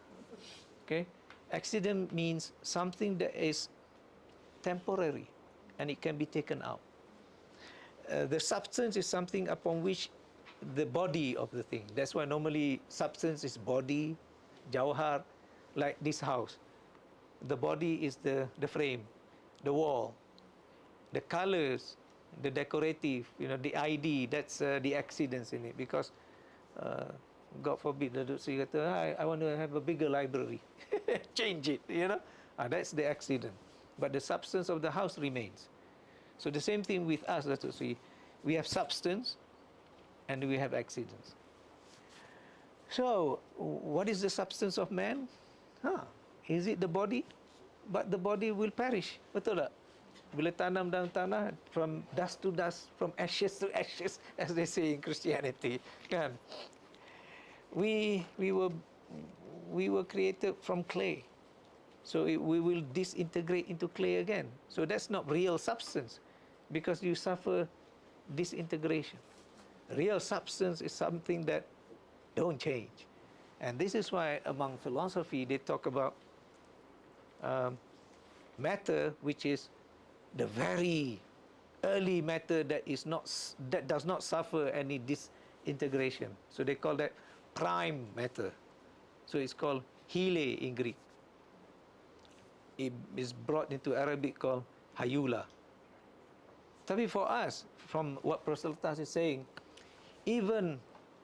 Okay? Accident means something that is temporary and it can be taken out. The substance is something upon which the body of the thing. That's why normally substance is body, jawhar, like this house. The body is the frame, the wall, the colors, the decorative, you know, the ID, that's the accidents in it. Because God forbid, Dato Seri kata, I want to have a bigger library. Change it, you know. That's the accident. But the substance of the house remains. So the same thing with us, Dato Seri. We have substance and we have accidents. So, what is the substance of man? Is it the body? But the body will perish. Betul tak? Bila tanam dalam tanah, from dust to dust, from ashes to ashes, as they say in Christianity, kan? We were created from clay. So we will disintegrate into clay again. So that's not real substance, because you suffer disintegration. Real substance is something that don't change. And this is why among philosophy they talk about matter, which is the very early matter that does not suffer any disintegration. So they call that prime matter. So it's called hile in Greek. It is brought into Arabic called hayula. Tapi for us, from what Prof Alatas is saying, even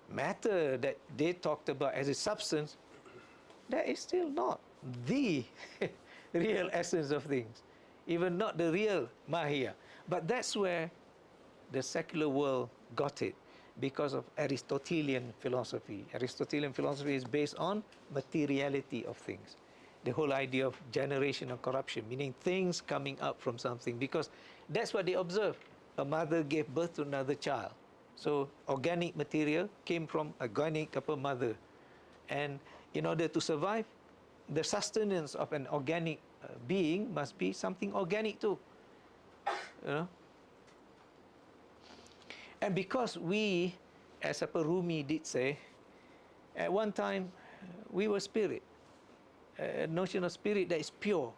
matter that they talked about as a substance, that is still not the real essence of things, even not the real mahiyah. But that's where the secular world got it, because of Aristotelian philosophy. Aristotelian philosophy is based on materiality of things. The whole idea of generation or corruption, meaning things coming up from something, because that's what they observe. A mother gave birth to another child. So organic material came from organic mother. And in order to survive, the sustenance of an organic being must be something organic too. You know? And because we, as Rumi did say, at one time we were spirit. A notion of spirit that is pure,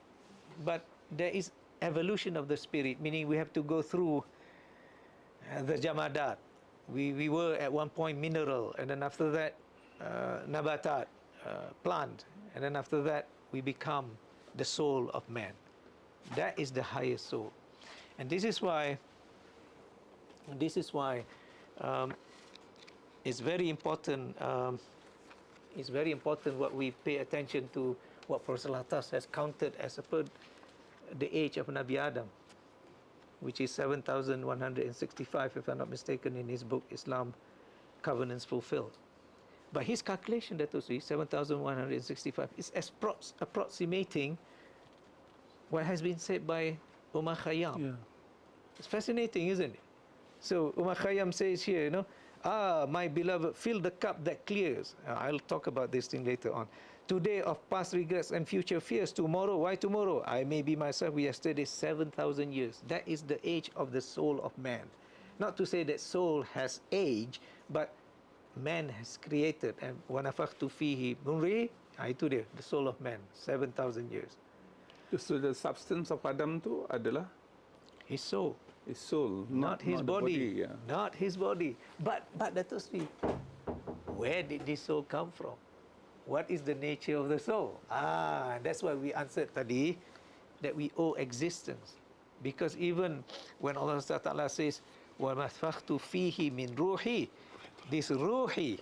but there is evolution of the spirit, meaning we have to go through the jamadat. We were at one point mineral, and then after that nabatat, plant, and then after that we become the soul of man. That is the highest soul. And this is why it's very important. It's very important what we pay attention to, what Prof Alatas has counted as the age of Nabi Adam, which is 7,165, if I'm not mistaken, in his book Islam Covenants Fulfilled. But his calculation, Dato, 7,165, is approximating what has been said by Umar Khayyam. Yeah. It's fascinating, isn't it? So Umar Khayyam says here, you know, my beloved, fill the cup that clears. I'll talk about this thing later on. Today of past regrets and future fears. Tomorrow, why tomorrow? I may be myself yesterday, 7,000 years. That is the age of the soul of man. Not to say that soul has age, but man has created. And وَنَفَخْتُ فِيهِ مُنْرِي, itu dia, the soul of man, 7,000 years. So the substance of Adam tu adalah his soul. His soul, not his body. Yeah. Not his body. But Dato Sri, where did this soul come from? What is the nature of the soul? That's why we answered tadi that we owe existence. Because even when Allah Ta'ala says, وَنَفَخْتُ فِيهِ مِنْ رُوحِي, this ruhi,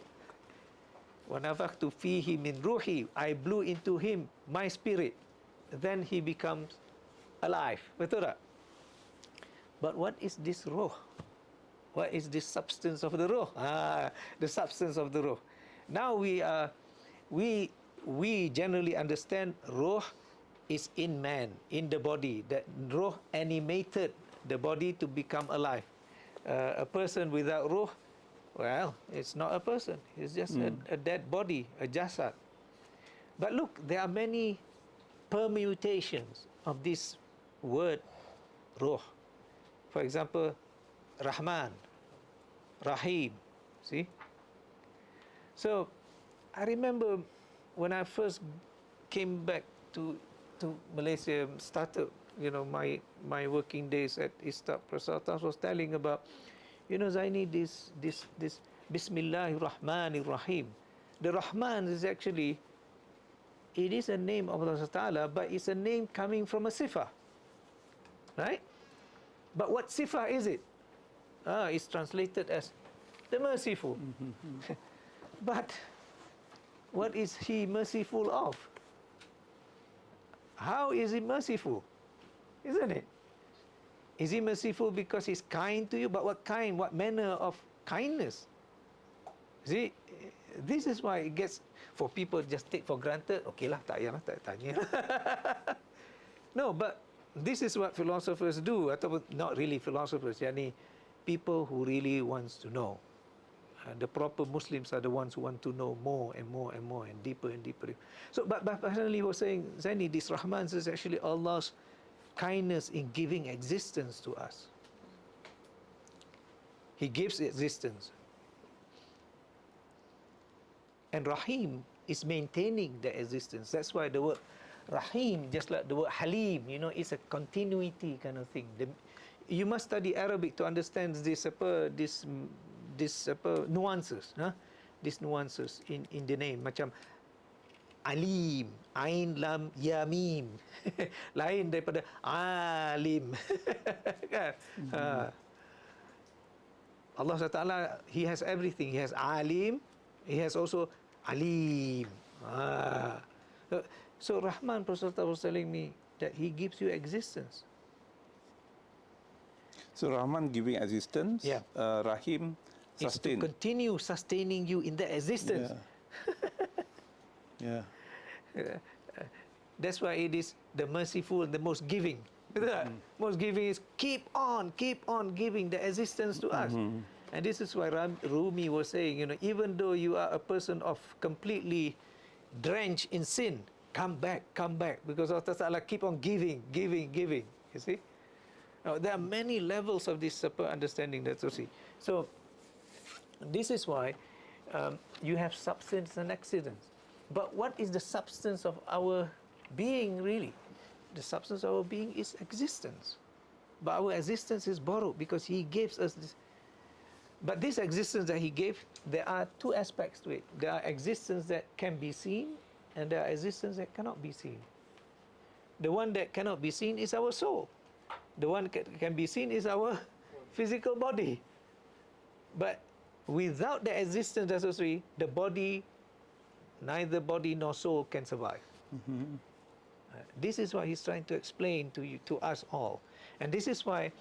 وَنَفَخْتُ فِيهِ مِنْ رُوحِي, I blew into him my spirit, then he becomes alive. Betul tak? But what is this ruh? What is this substance of the ruh? The substance of the ruh. Now we generally understand ruh is in man, in the body. That ruh animated the body to become alive. A person without ruh, well, it's not a person. It's just a dead body, a jasad. But look, there are many permutations of this word ruh. For example, Rahman, Rahim, see? So, I remember when I first came back to Malaysia, started, you know, my working days at Istab, Prof Alatas was telling about, you know, Zaini, this Bismillahir Rahmanir Rahim. The Rahman is actually, it is a name of Allah Ta'ala, but it's a name coming from a sifa, right? But what sifa is it? It's translated as the merciful. But what is he merciful of? How is he merciful? Isn't it? Is he merciful because he's kind to you? But what kind? What manner of kindness? See, this is why it gets, for people just take for granted, okay lah, tak payah lah, tak tanya. No, but this is what philosophers do, atau not really philosophers, yani people who really wants to know. The proper Muslims are the ones who want to know more and more and more and deeper and deeper. So, but finally he was saying, Zaini, this Rahman is actually Allah's kindness in giving existence to us. He gives existence. And Rahim is maintaining the existence. That's why the word Rahim, just like the word Halim, you know, it's a continuity kind of thing. You must study Arabic to understand this nuances, huh? These nuances in the name. Macam Alim, Ain, Lam, Ya, Mim. Lain daripada Alim. Kan? Allah SWT, He has everything. He has Alim, He has also Alim. So Rahman, Prophet was telling me that He gives you existence. So Rahman giving existence, Yeah. Rahim It's to sustain. continue sustaining you in that existence. Yeah. That's why it is the merciful and the most giving. Most giving is keep on giving the existence to us. And this is why Rumi was saying, you know, even though you are a person of completely drenched in sin, come back, because Allah Ta'ala keep on giving. You see? Now, there are many levels of this understanding that you see. So, this is why you have substance and accidents. But what is the substance of our being really? The substance of our being is existence. But our existence is borrowed because He gives us this. But this existence that He gave, there are two aspects to it. There are existence that can be seen, and there are existence that cannot be seen. The one that cannot be seen is our soul. The one that can be seen is our physical body. But without the existence, that's also the body, neither body nor soul can survive. This is what He's trying to explain to you, to us all. And this is why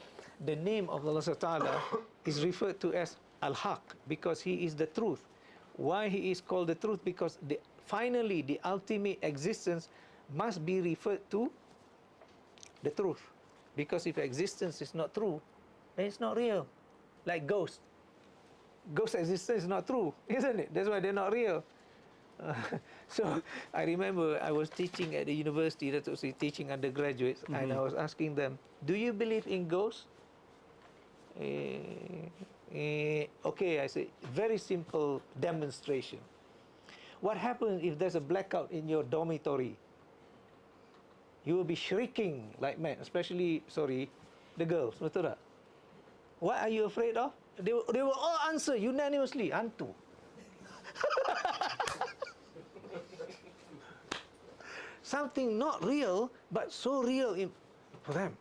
the name of Allah Ta'ala is referred to as Al-Haq, because He is the truth. Why He is called the truth? Because finally the ultimate existence must be referred to the truth. Because if existence is not true, then it's not real. Like ghosts. Ghost existence is not true, isn't it? That's why they're not real. So I remember I was teaching at the university, that was teaching undergraduates, and I was asking them, do you believe in ghosts? Okay, I said, very simple demonstration. What happens if there's a blackout in your dormitory? You will be shrieking like mad, especially, the girls, betul tak? What are you afraid of? They will all answer unanimously, hantu. Something not real, but so real for them.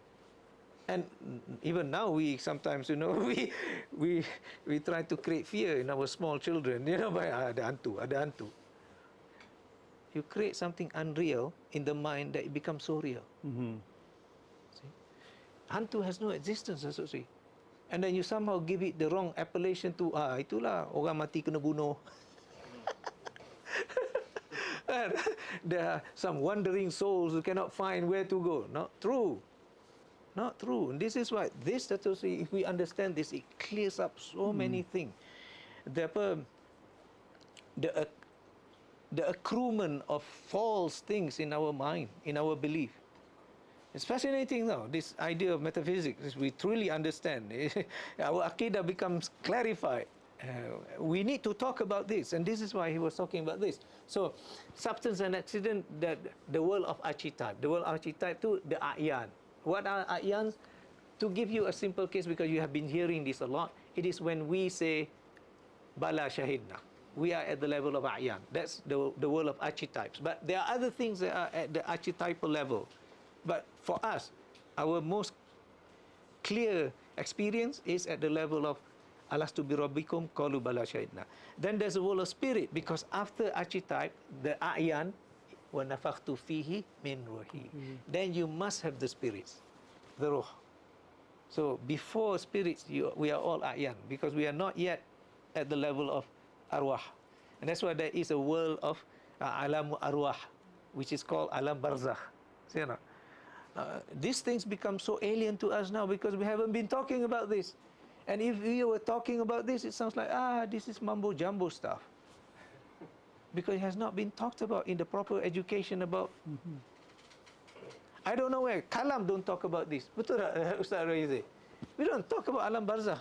And even now, we sometimes, you know, we try to create fear in our small children, you know, by ada hantu. You create something unreal in the mind that it becomes so real. See? Hantu has no existence, that's what I say. And then you somehow give it the wrong appellation to, itulah orang mati kena bunuh. There are some wandering souls who cannot find where to go. Not true. Not true. And this is why this, that to say, if we understand this, it clears up so many things. The accruement of false things in our mind, in our belief. It's fascinating now, this idea of metaphysics. If we truly understand, our Aqidah becomes clarified. We need to talk about this, and this is why he was talking about this. So, substance and accident, the world of archetype. The world archetype to the A'yan. What are A'yans? To give you a simple case, because you have been hearing this a lot, it is when we say, Bala Shahidna. We are at the level of A'yan. That's the world of archetypes. But there are other things that are at the archetypal level. But for us, our most clear experience is at the level of Alastu bi rabbikum qalu bala shahidna. Then there's a world of spirit, because after archetype, the A'yan, wa nafakhtu fihi min ruhi. Then you must have the spirits, the ruh. So before spirits, we are all A'yan, because we are not yet at the level of arwah. And that's why there is a world of alam arwah, which is called alam barzakh. See or not? these things become so alien to us now because we haven't been talking about this. And if we were talking about this, it sounds like, this is mumbo-jumbo stuff. Because it has not been talked about in the proper education about... I don't know where. Kalam don't talk about this. Betul tak, Ustaz Raizi? We don't talk about alam barzah.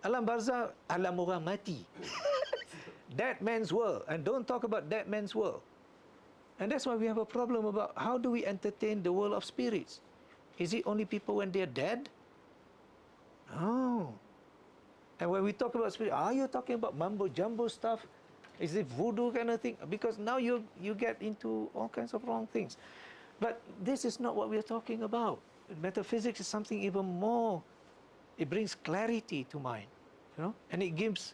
Alam barzah, alam orang mati. Dead man's world. And don't talk about dead man's world. And that's why we have a problem about how do we entertain the world of spirits? Is it only people when they're dead? No. And when we talk about spirit, are you talking about mumbo-jumbo stuff? Is it voodoo kind of thing? Because now you get into all kinds of wrong things. But this is not what we are talking about. Metaphysics is something even more. It brings clarity to mind, you know, and it gives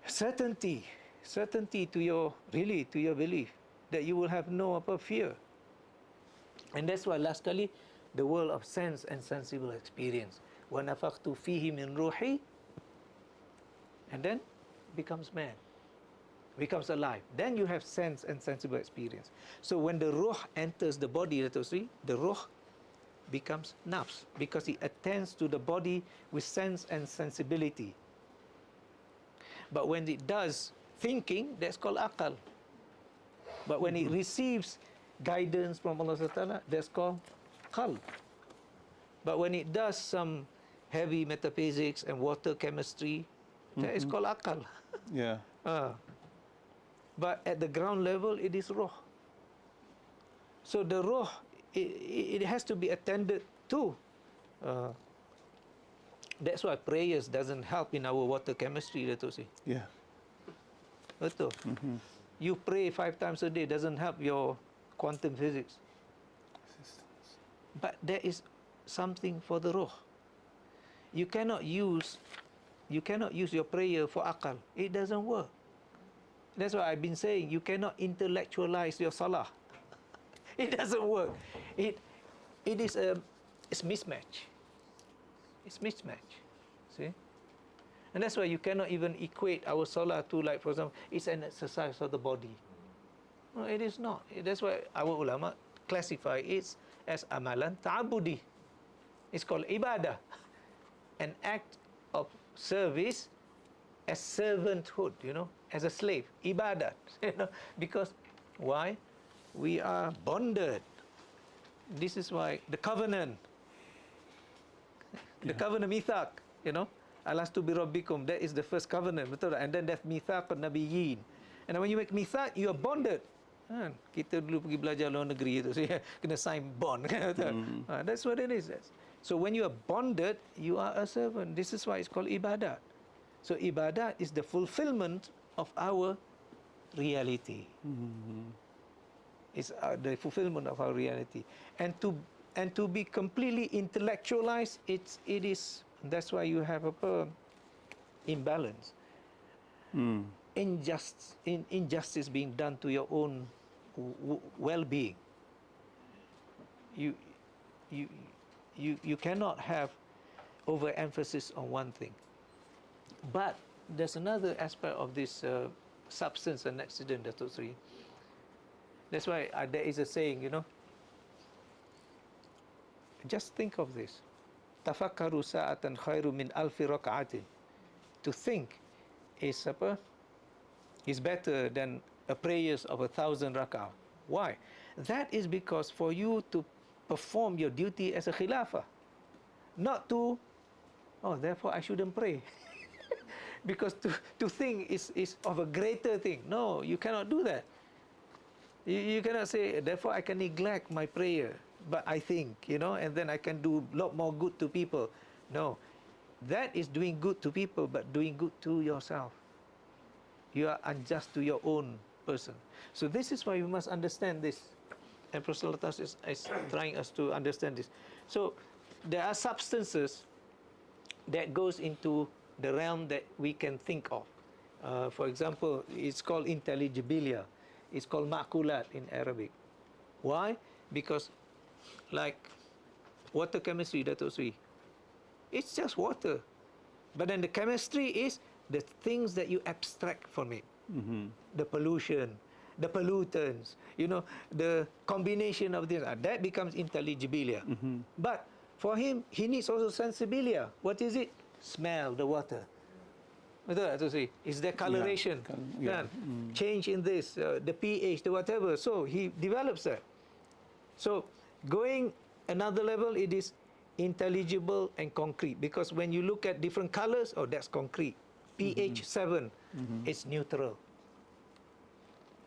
certainty to your belief that you will have no fear. And that's why last kali the world of sense and sensible experience. وَنَفَخْتُ فِيهِ مِنْ رُوحِي, and then becomes man, becomes alive. Then you have sense and sensible experience. So when the ruh enters the body, let us see, the ruh becomes nafs because it attends to the body with sense and sensibility. But when it does thinking, that's called akal. But when it receives guidance from Allah Subhanahu wa Ta'ala, that's called qalb. But when it does some heavy metaphysics and water chemistry, that is called akal. Yeah. But at the ground level, it is ruh. So the ruh, it has to be attended to. That's why prayers doesn't help in our water chemistry, Dato. Yeah. Betul. You pray 5 times a day doesn't help your quantum physics. But there is something for the ruh. You cannot use your prayer for akal. It doesn't work. That's why I've been saying you cannot intellectualize your salah. It doesn't work. It's mismatch. It's mismatch. See? And that's why you cannot even equate our salah to, like, for example, it's an exercise of the body. No, it is not. That's why our ulama classify it as amalan ta'abudi. It's called ibadah. An act of service as servanthood, you know, as a slave. Ibadah. You know, because why? We are bonded. This is why the covenant. The covenant mithaq, you know. Alastu bi rabbikum, that is the first covenant, betul tak? And then there's mithaq nabiyyin. And when you make mithaq, you are bonded. Kita dulu pergi belajar luar negeri itu, so kena sign bond. That's what it is. So when you are bonded, you are a servant. This is why it's called ibadah. So ibadah is the fulfillment of our reality. It's the fulfillment of our reality. And to be completely intellectualized, it is. That's why you have a imbalance. Injustice being done to your own well-being. You cannot have overemphasis on one thing. But there's another aspect of this substance and accident, Dato' Seri. That's why there is a saying, you know. Just think of this. Tafakkaru sa'atan khairu min alfi raka'atin. To think is better than a prayers of 1,000 rak'ah. Why? That is because for you to perform your duty as a khilafah, not to, therefore I shouldn't pray. Because to think is of a greater thing. No, you cannot do that. You cannot say, therefore I can neglect my prayer, but I think, you know, and then I can do a lot more good to people. No, that is doing good to people, but doing good to yourself. You are unjust to your own person. So this is why we must understand this. And Prof. Alatas is trying us to understand this. So there are substances that goes into the realm that we can think of. For example, it's called intelligibilia. It's called ma'kulat in Arabic. Why? Because like water chemistry, Dato' Seri, it's just water. But then the chemistry is the things that you abstract from it. The pollution, the pollutants, you know, the combination of this, that becomes intelligibilia. But for him, he needs also sensibilia. What is it? Smell the water. Betul tak tu see? Is there coloration? Kan? Change in this, the pH, the whatever. So he develops that. So going another level, it is intelligible and concrete. Because when you look at different colors, oh, that's concrete. pH 7, it's neutral.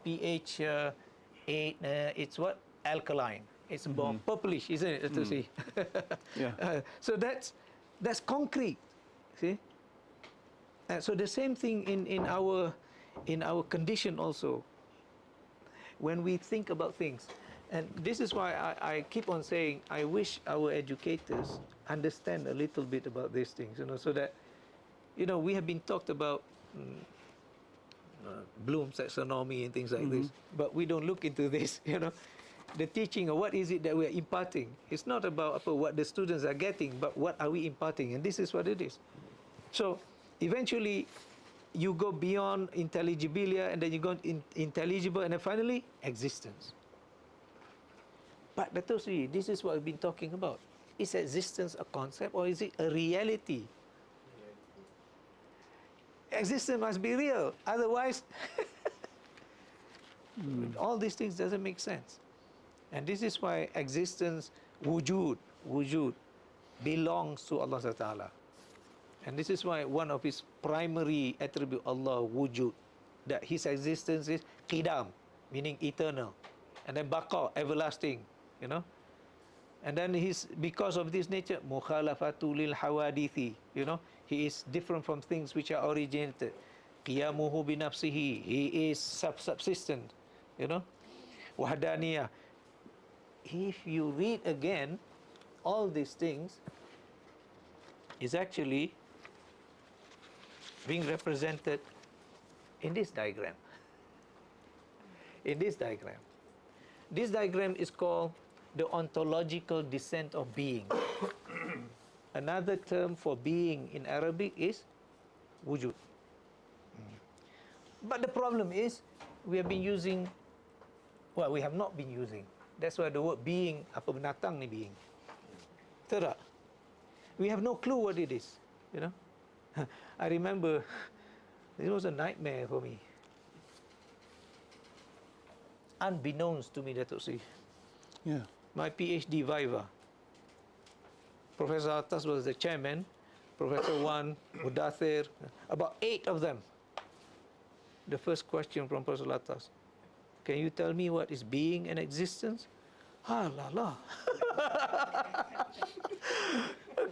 pH 8, it's what? Alkaline. It's more purplish, isn't it? To see. So that's concrete. See. So the same thing in our condition also. When we think about things, and this is why I keep on saying I wish our educators understand a little bit about these things, you know, so that, you know, we have been talked about Bloom's taxonomy and things like this, but we don't look into this, you know. The teaching of what is it that we are imparting. It's not about what the students are getting, but what are we imparting, and this is what it is. So eventually you go beyond intelligibilia, and then you go intelligible, and then finally existence. But Dato Sri, this is what we've been talking about. Is existence a concept, or is it a reality? Existence must be real, otherwise all these things doesn't make sense. And this is why existence, wujud belongs to Allah Subhanahu wa Ta'ala. And this is why one of his primary attribute, Allah, wujud, that his existence is qidam, meaning eternal, and then baqa, everlasting, you know. And then because of this nature, mukhalafatu lil hawadithi, you know, he is different from things which are originated. Qiyamuhu bi nafsihi, he is subsistent, you know. Wahdaniyah. If you read again, all these things is actually being represented in this diagram. In this diagram. This diagram is called the ontological descent of being. Another term for being in Arabic is wujud. But the problem is, we have been using, well, we have not been using. That's why the word being, apa binatang ni being. Betul tak? We have no clue what it is, you know. I remember, it was a nightmare for me. Unbeknownst to me, Dato Sri. Yeah. My PhD viva. Professor Alatas was the chairman, Professor Wan, Mudathir, about 8 of them. The first question from Professor Alatas, can you tell me what is being and existence? Ah, la la.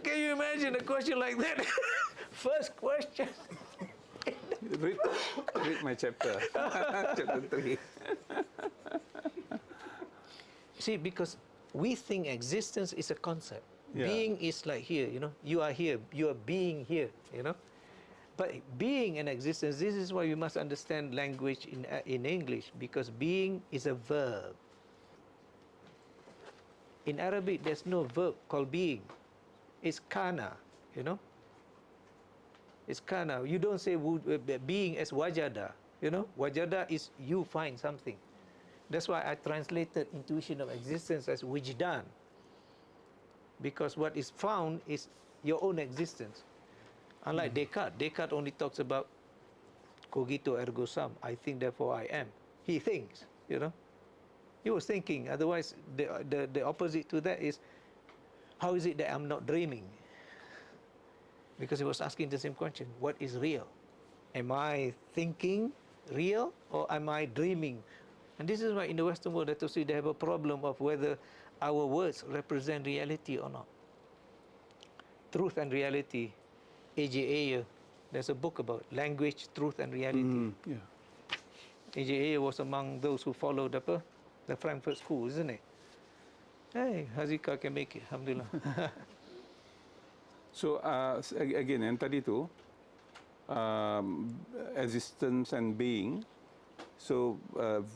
Can you imagine a question like that? First question. Read my chapter. Chapter 3. See, because we think existence is a concept. Yeah. Being is like here, you know. You are here. You are being here, you know. But being and existence, this is why we must understand language in English, because being is a verb. In Arabic, there's no verb called being. It's kana, you know. It's kana. You don't say being as wajada, you know. Wajada is you find something. That's why I translated intuition of existence as wijdan. Because what is found is your own existence. Unlike Descartes only talks about cogito ergo sum, I think therefore I am. He thinks, you know. He was thinking, otherwise the opposite to that is, how is it that I'm not dreaming? Because he was asking the same question, what is real? Am I thinking real, or am I dreaming? And this is why in the Western world, they have a problem of whether our words represent reality or not. Truth and reality. A.J. Ayer, there's a book about language, truth and reality. Yeah. A.J. Ayer was among those who followed the Frankfurt School, isn't it? Hey, Hazika can make it, alhamdulillah. So again, yang tadi tu, existence and being. So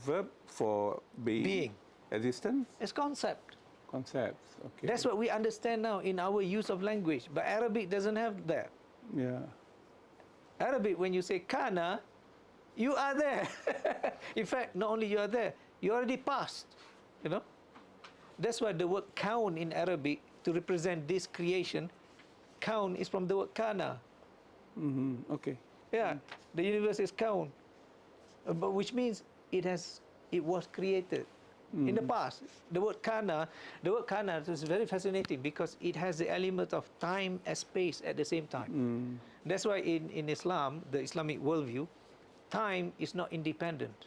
verb for being. Existence? It's concept. Concepts, okay. That's what we understand now in our use of language. But Arabic doesn't have that. Yeah. Arabic, when you say kana, You are there. In fact, not only you are there, you already passed. You know? That's why the word kaun in Arabic, to represent this creation, kaun is from the word kana. Okay. Yeah, the universe is kaun, but which means it was created in the past. The word kana is very fascinating because it has the element of time and space at the same time. That's why in Islam, the Islamic worldview, time is not independent.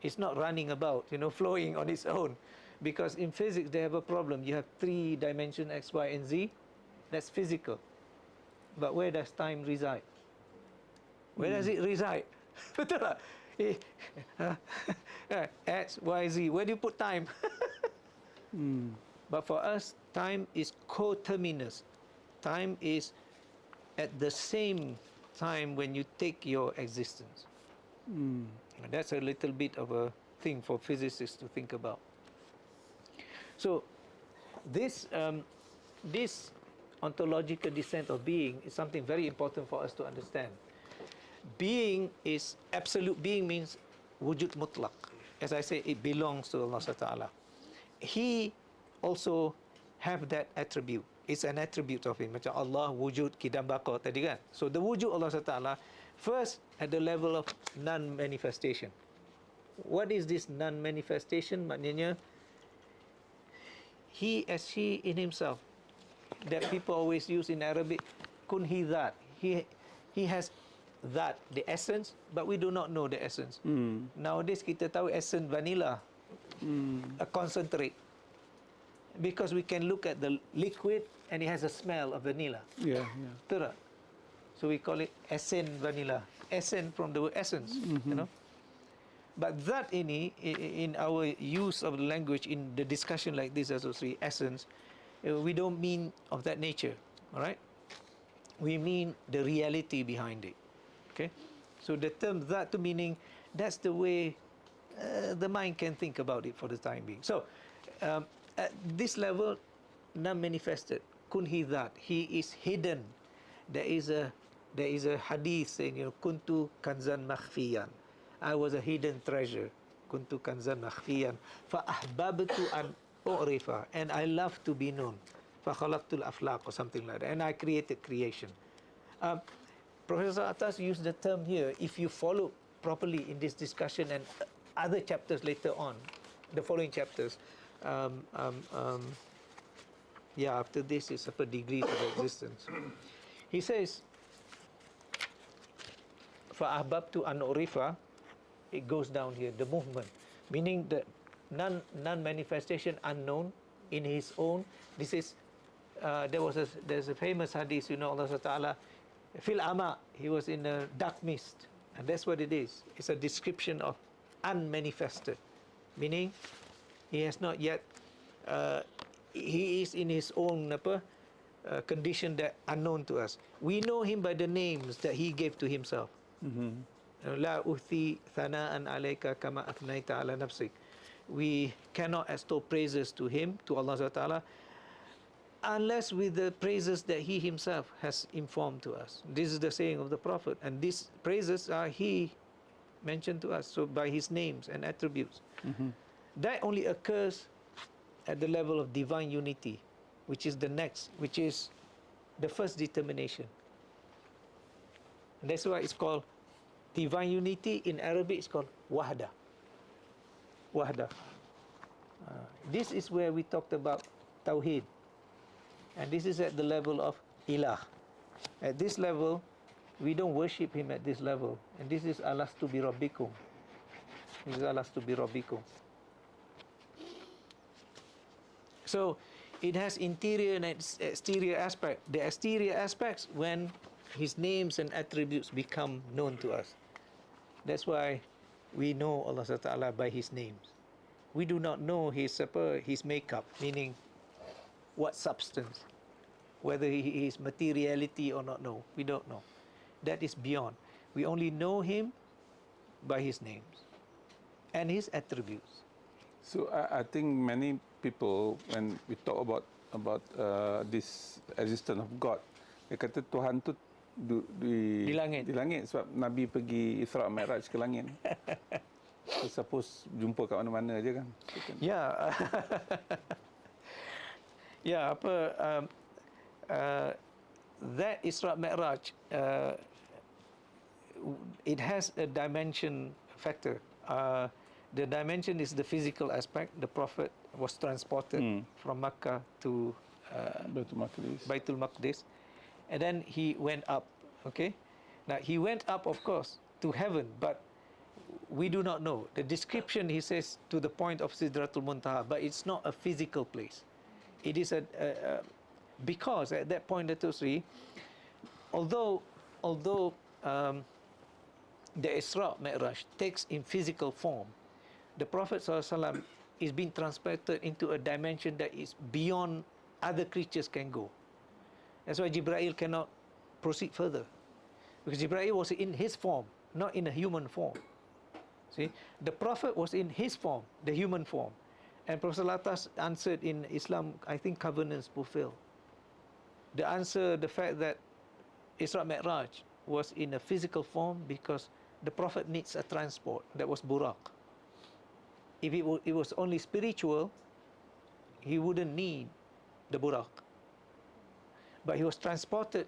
It's not running about, you know, flowing on its own. Because in physics, they have a problem. You have 3 dimensions, X, Y, and Z. That's physical. But where does time reside? Where does it reside? Betul tak? X, Y, Z. Where do you put time? But for us, time is coterminous. Time is at the same time when you take your existence. That's a little bit of a thing for physicists to think about. So this ontological descent of being is something very important for us to understand. Being is absolute. Being means wujud mutlak. As I say, it belongs to Allah Ta'ala. He also have that attribute. It's an attribute of Him. Macam Allah wujud kidam baqa tadi kan. So the wujud Allah Ta'ala first at the level of non-manifestation. What is this non-manifestation? Maknanya He as He in Himself, that people always use in Arabic, kun He that. He has that, the essence, but we do not know the essence. Nowadays kita tahu essence vanilla, a concentrate, because we can look at the liquid and it has a smell of vanilla. Yeah. Betul tak? So we call it essence vanilla. Essence from the word essence, you know. But that in our use of the language, in the discussion like this, as I say, essence, we don't mean of that nature, all right? We mean the reality behind it, okay? So the term that to meaning, that's the way the mind can think about it for the time being. So at this level, non-manifested, kun He that, He is hidden. There is a hadith saying, you know, kuntu kanzan makhfiyan. I was a hidden treasure. Kuntu kanzan makhfiyan. Fa ahbabtu an u'rifa. And I love to be known. Fa khalaqtul aflaq or something like that. And I created creation. Professor Attas used the term here. If you follow properly in this discussion and other chapters later on, the following chapters, after this is upper degrees of existence. He says, fa ahbabtu an u'rifa. It goes down here, the movement, meaning the non-manifestation, unknown in His own. This is there's a famous hadith, you know, Allah Ta'ala fil ama, He was in a dark mist, and that's what it is. It's a description of unmanifested, meaning He has not yet He is in His own condition that unknown to us. We know Him by the names that He gave to Himself. La uthi thana'an alayka kama athnaita ala nafsik. We cannot extol praises to Him, to Allah Ta'ala, unless with the praises that He Himself has informed to us. This is the saying of the Prophet, and these praises are He mentioned to us, so by His names and attributes. That only occurs at the level of divine unity, which is the next, which is the first determination. And that's why it's called divine unity. In Arabic, it's called wahda. Wahda. This is where we talked about tawheed. And this is at the level of ilah. At this level, we don't worship Him at this level. And this is alastu bi rabbikum. This is alastu bi rabbikum. So, it has interior and exterior aspect. The exterior aspects when His names and attributes become known to us. That's why we know Allah Ta'ala by His names. We do not know His makeup, meaning what substance, whether He is materiality or not. No, we don't know. That is beyond. We only know Him by His names and His attributes. So I think many people, when we talk about this existence of God, dia kata Tuhan tu Di langit. Di langit sebab Nabi pergi Isra Mi'raj ke langit. So, suppose jumpa kat mana-mana je kan. Ya. Ya, apa that Isra Mi'raj, it has a dimension factor. The dimension is the physical aspect. The Prophet was transported from Makkah to Baitul Maqdis, and then he went up. Okay, now he went up, of course, to heaven, but we do not know. The description, he says, to the point of Sidratul Muntaha, but it's not a physical place. It is because at that point, Dato Sri, although the Isra Mi'raj takes in physical form, the Prophet ﷺ is being transported into a dimension that is beyond other creatures can go. That's why Jibreel cannot proceed further, because Jibreel was in his form, not in a human form. See, the Prophet was in his form, the human form, and Prophet Alatas answered in Islam, I think covenants fulfilled. The answer, the fact that Isra Mi'raj was in a physical form because the Prophet needs a transport, that was Buraq. If it was only spiritual, he wouldn't need the Buraq. But he was transported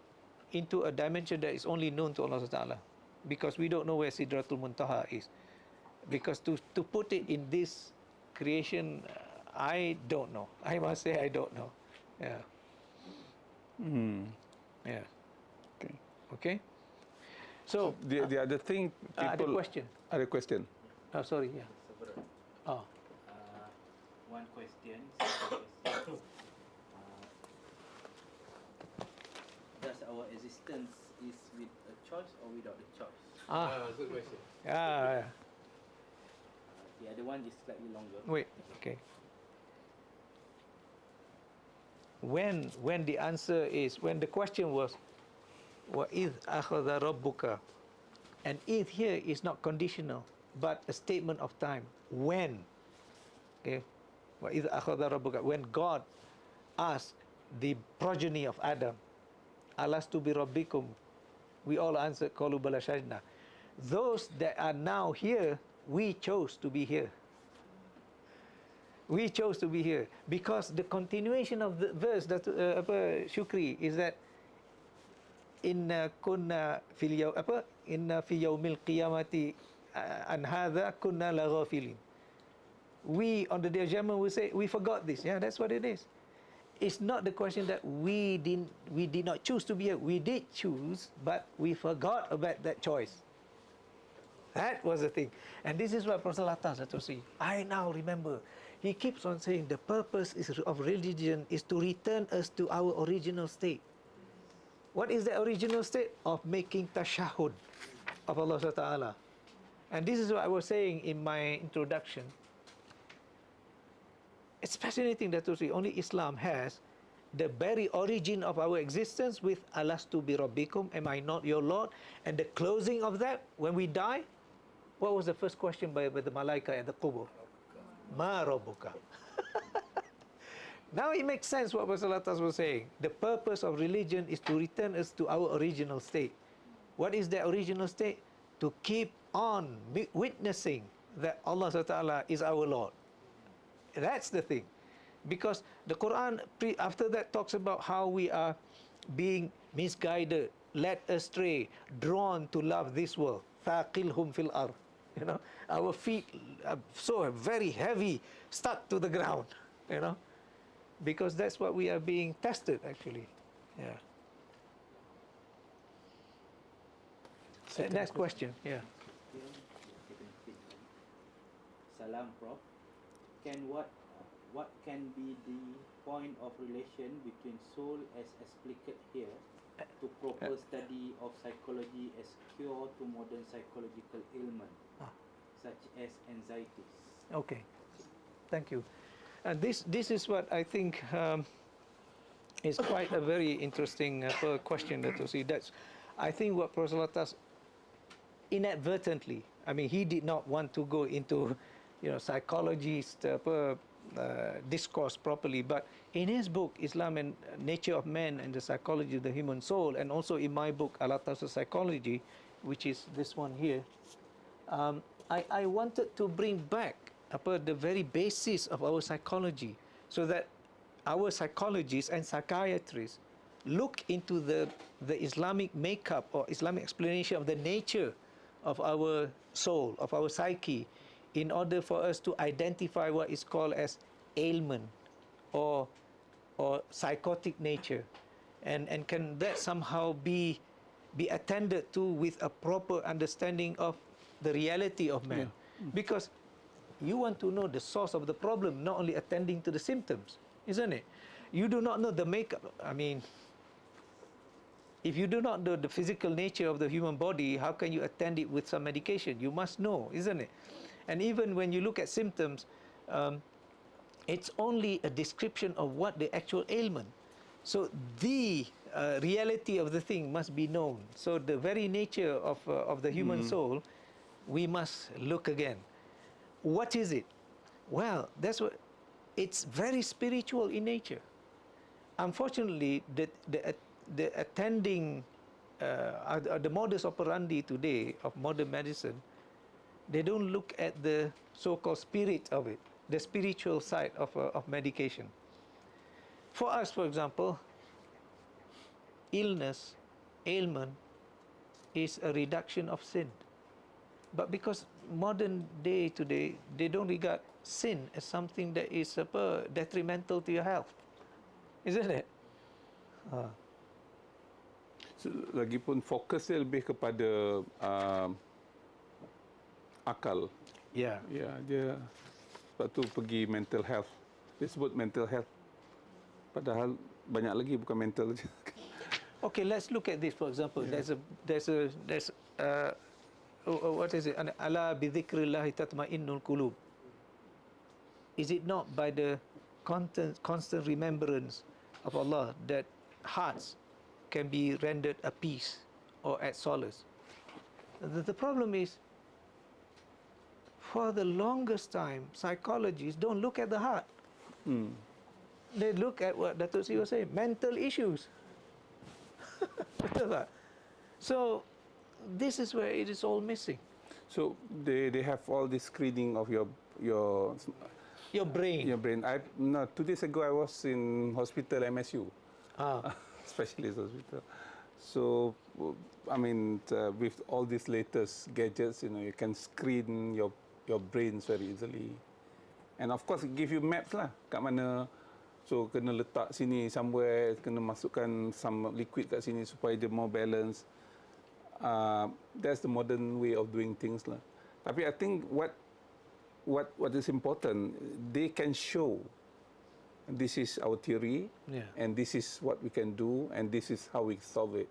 into a dimension that is only known to Allah Ta'ala, because we don't know where Sidratul Muntaha is. Because to put it in this creation, I don't know. I must say I don't know. Yeah. Yeah. Okay. Okay. So the other thing, ada question. Ada question. Oh, sorry. Yeah. Oh. One question. Does our existence is with a choice or without a choice? Good question. Yeah. The other one is slightly longer. Wait. Okay. When the answer is, when the question was, وَإِذْ أَخَذَ رَبُّكَ, and "id" here is not conditional, but a statement of time. When? Okay. وَإِذْ أَخَذَ رَبُّكَ, when God asked the progeny of Adam, Alastu bi rabbikum, we all answered, Qalu bala shahidna. Those that are now here, we chose to be here. We chose to be here because the continuation of the verse that Shukri is that inna kunna fil yaw inna fi yawmil qiyamati an hadha kunna laghafilin. We on the day of judgment will say we forgot this. Yeah, that's what it is. It's not the question that we did not choose to be here. We did choose, but we forgot about that choice. That was the thing. And this is what Professor Alatas had to say. I now remember. He keeps on saying the purpose of religion is to return us to our original state. What is the original state? Of making tashahud of Allah Ta'ala. And this is what I was saying in my introduction. It's fascinating that to see only Islam has the very origin of our existence with Alastu bi rabbikum, am I not your Lord? And the closing of that, when we die, what was the first question by the malaika at the qubur? Ma rabbuka. Now it makes sense what Professor Alatas was saying. The purpose of religion is to return us to our original state. What is the original state? To keep on witnessing that Allah Ta'ala is our Lord. That's the thing. Because the Quran after that talks about how we are being misguided, led astray, drawn to love this world. Thaqilhum fil ard. You know, our feet are so very heavy, stuck to the ground. You know, because that's what we are being tested actually. Yeah. Next question. Yeah. Salam, Prof. What can be the point of relation between soul as explicated here to proper study of psychology as cure to modern psychological ailment such as anxieties? Okay, thank you. And this is what I think is quite a very interesting question that you see. That's, I think, what Professor Alatas inadvertently, I mean, he did not want to go into, you know, psychologist discourse properly. But in his book, Islam and Nature of Man and the Psychology of the Human Soul, and also in my book, Alatas Psychology, which is this one here, I wanted to bring back the very basis of our psychology, so that our psychologists and psychiatrists look into the Islamic makeup or Islamic explanation of the nature of our soul, of our psyche, in order for us to identify what is called as ailment or psychotic nature, and can that somehow be attended to with a proper understanding of the reality of man. Because you want to know the source of the problem, not only attending to the symptoms, isn't it? You do not know the makeup. I mean, if you do not know the physical nature of the human body, how can you attend it with some medication? You must know, isn't it? And even when you look at symptoms, it's only a description of what the actual ailment. So the reality of the thing must be known. So the very nature of the human soul, we must look again. What is it? Well, that's what. It's very spiritual in nature. Unfortunately, the attending, the modus operandi today of modern medicine, they don't look at the so-called spirit of it, the spiritual side of medication. For us, for example, illness, ailment, is a reduction of sin. But because modern day today, they don't regard sin as something that is detrimental to your health, isn't it? So, lagipun fokusnya lebih kepada akal. Yeah. Ya, dia sebab tu pergi mental health. Dia sebut mental health. Padahal banyak lagi bukan mental saja. Okay, let's look at this, for example. Yeah. There's what is it? Ala bi dzikrillah tatma'innul qulub. Is it not by the constant remembrance of Allah that hearts can be rendered at peace or at solace? The problem is, for the longest time, psychologists don't look at the heart. They look at what Dato was saying, mental issues. So this is where it is all missing. So they have all this screening of your brain. Your brain. 2 days ago I was in hospital MSU, specialist hospital. So I mean, with all these latest gadgets, you can screen your brains very easily, and of course it give you maps lah, kat mana. So kena letak sini somewhere, kena masukkan some liquid kat sini supaya dia more balance. That's the modern way of doing things lah. Tapi I think what is important, they can show this is our theory, and this is what we can do, and this is how we solve it.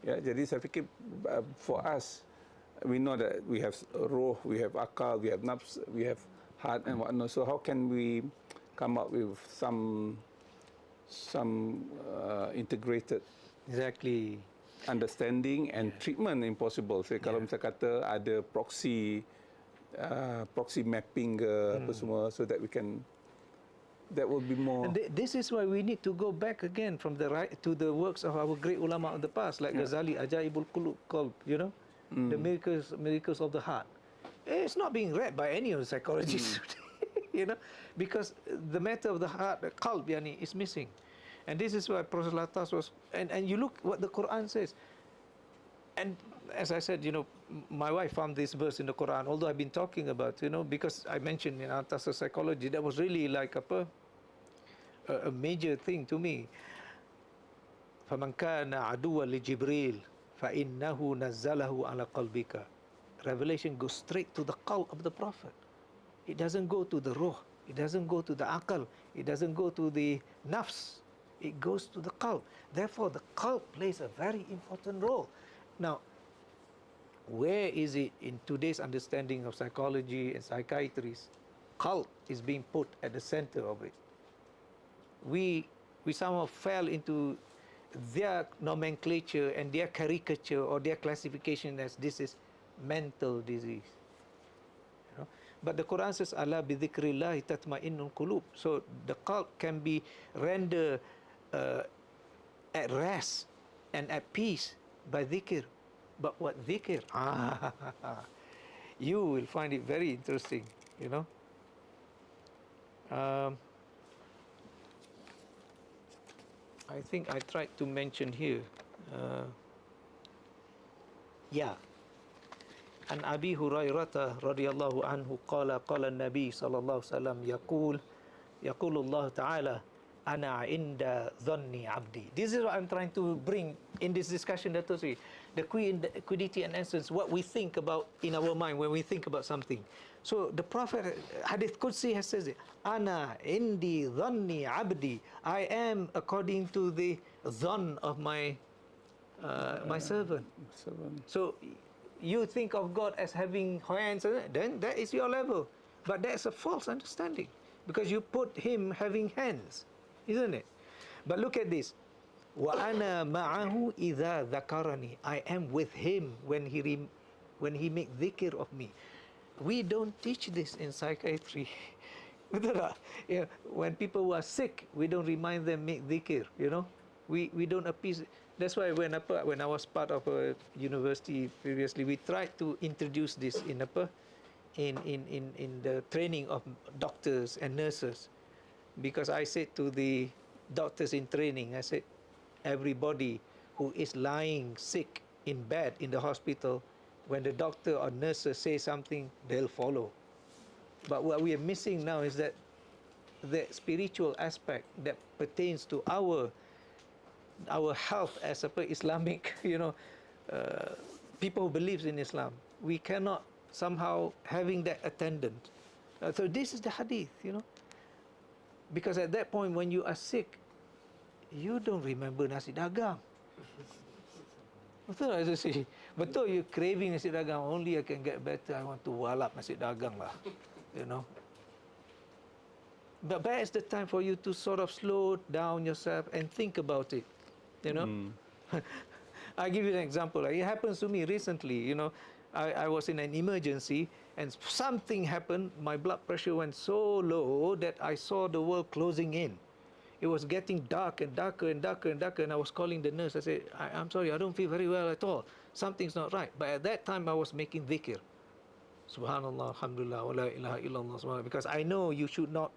Ya, jadi saya fikir for us, we know that we have roh, we have akal, we have nafs, we have heart and whatnot. So how can we come up with some integrated understanding and treatment impossible. So kalau misalnya kata ada proxy mapping ke apa semua, so that we can, that will be more. And this is why we need to go back again from the to the works of our great ulama of the past, like Ghazali, Ajaibul Qulub, the miracles of the heart. It's not being read by any of the psychologists today, because the matter of the heart, the qalb, is missing. And this is why Prof. Alatas was, and you look what the Quran says. And as I said, my wife found this verse in the Quran, although I've been talking about, because I mentioned in Al-Attas psychology, that was really like a major thing to me. فَمَنْ كَانَ عَدُوًا لِجِبْرِيلٍ فَإِنَّهُ نَزَّلَهُ عَلَى قَلْبِكَ. Revelation goes straight to the qalb of the Prophet. It doesn't go to the ruh. It doesn't go to the akal. It doesn't go to the nafs. It goes to the qalb. Therefore, the qalb plays a very important role. Now, where is it in today's understanding of psychology and psychiatry? Qalb is being put at the center of it. We somehow fell into their nomenclature and their caricature or their classification as this is mental disease. But the Quran says, "Ala bi dhikrillah tatma'innul qulub." So the qalb can be rendered at rest and at peace by dhikr. But what dhikr? You will find it very interesting, you know. I think I tried to mention here. Yeah. عن أبي هريرة رضي الله عنه قال قال النبي صلى الله عليه وسلم يقول الله تعالى أنا عند ظن عبدي. This is what I'm trying to bring in this discussion, Dato. The quiddity and essence, what we think about in our mind when we think about something. So the Prophet, Hadith Qudsi has says it, Ana indi dhanni abdi. I am according to the dhan of my servant. So you think of God as having hands, then that is your level. But that's a false understanding, because you put him having hands, isn't it? But look at this. وَأَنَا مَعَهُ إِذَا ذَكَرَنِي. I am with him when he make dhikr of me. We don't teach this in psychiatry. Yeah, when people who are sick, we don't remind them make dhikr, you know. We don't appease. That's why when I was part of a university previously, we tried to introduce this in the training of doctors and nurses. Because I said to the doctors in training, I said, everybody who is lying sick in bed in the hospital, when the doctor or nurses say something, they'll follow. But what we are missing now is that the spiritual aspect that pertains to our health as a Islamic, you know, people who believes in Islam. We cannot somehow having that attendant. So this is the hadith, you know. Because at that point when you are sick, you don't remember nasi dagang. Betul tak sih? Betul, you craving nasi dagang. Only I can get better. I want to walap nasi dagang lah, you know. But that's the time for you to sort of slow down yourself and think about it, you know. I'll give you an example. It happens to me recently, you know. I was in an emergency and something happened. My blood pressure went so low that I saw the world closing in. It was getting dark and darker and darker and darker, and I was calling the nurse. I said, I'm sorry, I don't feel very well at all. Something's not right. But at that time, I was making dhikr. Subhanallah, alhamdulillah, wa la ilaha illallah, subhanallah. Because I know you should not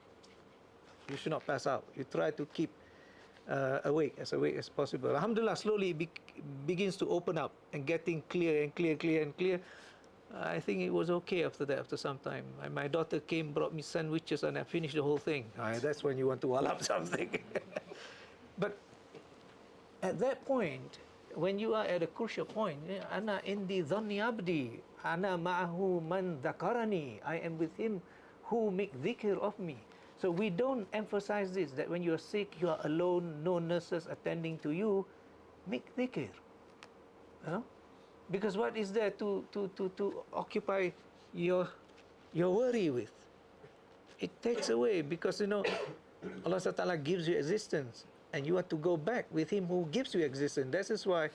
pass out. You try to keep awake as possible. Alhamdulillah, slowly it begins to open up and getting clear and clear. I think it was okay after that, after some time. And my daughter came, brought me sandwiches, and I finished the whole thing. That's when you want to wall up something. But at that point, when you are at a crucial point, Ana indi dhanni abdi, Ana ma'ahu man dhakarani. I am with him who make dhikr of me. So we don't emphasize this, that when you are sick, you are alone, no nurses attending to you. Make dhikr. You know? Because what is there to occupy your worry with? It takes away, because, you know, Allah Ta'ala gives you existence, and you have to go back with him who gives you existence. That is why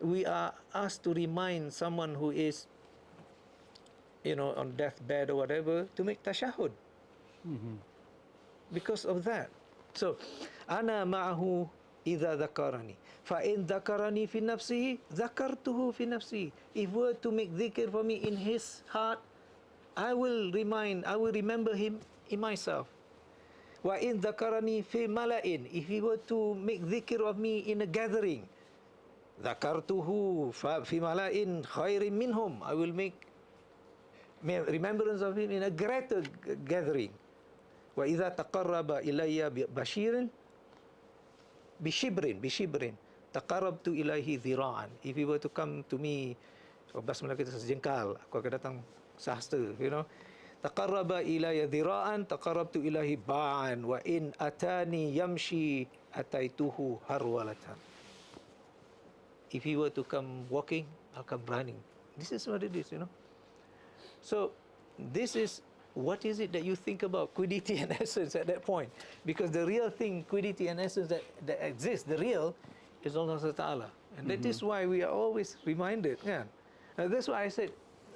we are asked to remind someone who is, you know, on deathbed or whatever, to make tashahud. Because of that. So, ana ma'ahu idza dhakarani. Fa in dhakarani fi nafsihi, dhakartuhu fi nafsi. If were to make dhikr for me in his heart, I will remember him in myself. Wa in dhakarani fi mala'in. If he were to make dhikr of me in a gathering, dhakartuhu fi mala'in khairin minhum. I will make remembrance of him in a greater gathering. Wa idza taqarraba ilayya bashirin bishibrin taqarrabtu ilaihi dhira'an. If he were to come to me, bahasa Melayu kita sejengkal, aku akan datang sehasta, you know. Taqarraba ilayya dhira'an taqarrabtu ilaihi ba'an, wa in atani yamshi ataituhu harwalatan. If he were to come walking, I'll come running. This is what it is, you know. So this is, what is it that you think about quiddity and essence at that point? Because the real thing, quiddity and essence that exists, the real, is Allah Ta'ala. And that is why we are always reminded. Yeah. That's why I said,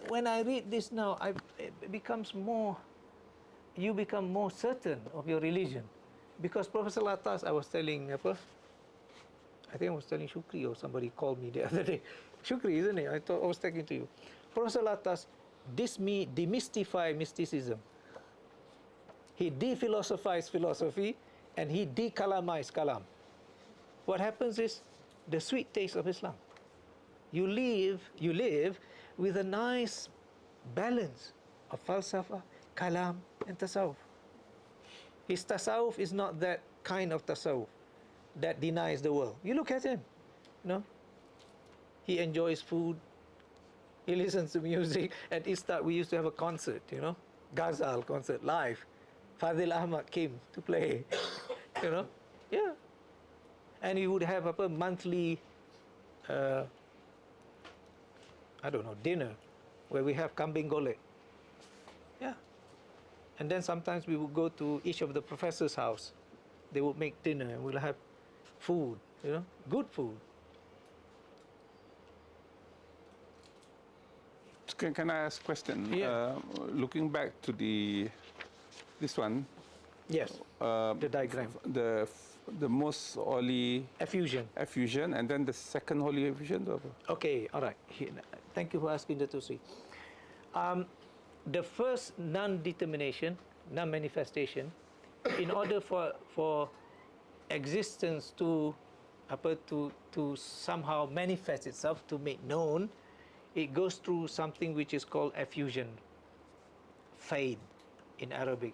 when I read this now, it becomes more, you become more certain of your religion. Because Professor Alatas, I was telling, I think I was telling Shukri or somebody called me the other day. Shukri, isn't it? I thought I was talking to you. Professor Alatas demystify mysticism. He de-philosophized philosophy and he de-kalamized kalam. What happens is the sweet taste of Islam. You live with a nice balance of falsafa, kalam, and tasawwuf. His tasawwuf is not that kind of tasawwuf that denies the world. You look at him, you know. He enjoys food. He listens to music. At Istat, we used to have a concert, you know, Ghazal concert live. Fadil Ahmad came to play, you know, yeah. And he would have a monthly, I don't know, dinner where we have kambing golek. Yeah. And then sometimes we would go to each of the professors' house. They would make dinner and we'll have food, you know, good food. Can I ask a question? Yeah. Looking back to this one. Yes. The diagram. The most holy Effusion. effusion, and then the second holy effusion. Okay, all right. Thank you for asking, Dato. The first non-determination, non-manifestation, in order for existence to somehow manifest itself, to make known, it goes through something which is called effusion, fade in Arabic.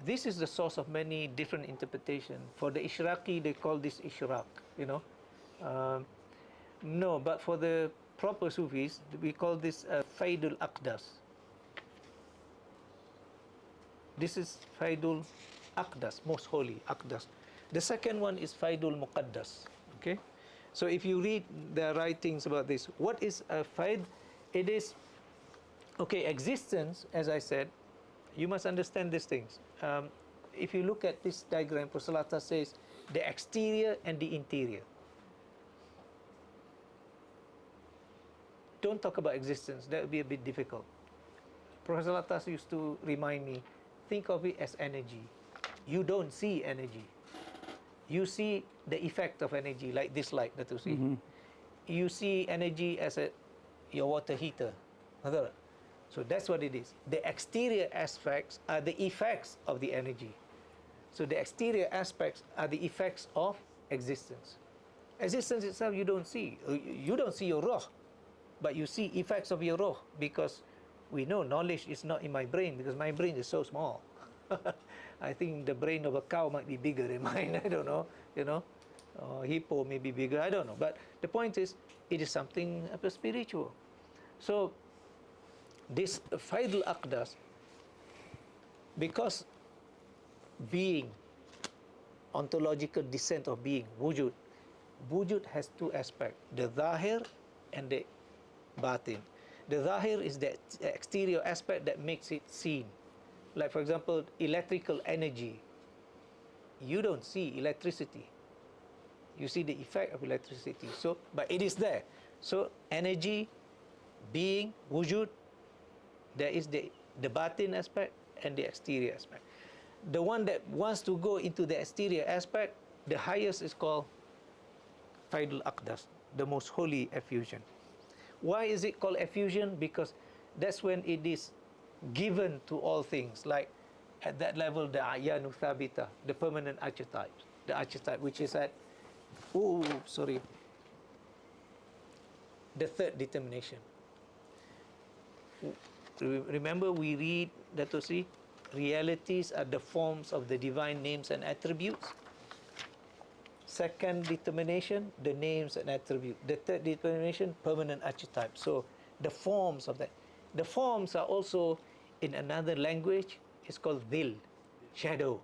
This is the source of many different interpretations. For the Ishraqi, they call this Ishraq, you know. No, but for the proper Sufis, we call this Faidul Aqdas. This is Faidul Aqdas, most holy Aqdas. The second one is Faidul Muqaddas. Okay, so if you read the writings about this, what is a Faid? It is, okay, existence, as I said, you must understand these things. If you look at this diagram, Professor Alatas says the exterior and the interior. Don't talk about existence, that would be a bit difficult. Professor Alatas used to remind me, think of it as energy. You don't see energy. You see the effect of energy, like this light that you see. Mm-hmm. You see energy as your water heater. So that's what it is. The exterior aspects are the effects of the energy. So the exterior aspects are the effects of existence. Existence itself you don't see. You don't see your ruh, but you see effects of your ruh, because we know knowledge is not in my brain, because my brain is so small. I think the brain of a cow might be bigger than mine. I don't know, you know. Hippo may be bigger, I don't know. But the point is, it is something spiritual. So this Faidul Aqdas, because being, ontological descent of being, wujud has two aspects, the zahir and the batin. The zahir is the exterior aspect that makes it seen. Like, for example, electrical energy. You don't see electricity. You see the effect of electricity. So, but it is there. So, energy, being, wujud, there is the batin aspect and the exterior aspect. The one that wants to go into the exterior aspect, the highest is called Faidul Aqdas, the most holy effusion. Why is it called effusion? Because that's when it is given to all things. Like at that level, the ayanu thabita, the permanent archetypes, the archetype which is at, the third determination. Remember, we read, Dato, realities are the forms of the divine names and attributes. Second determination, the names and attributes. The third determination, permanent archetype. So the forms of that. The forms are also, in another language, it's called dhil, shadow.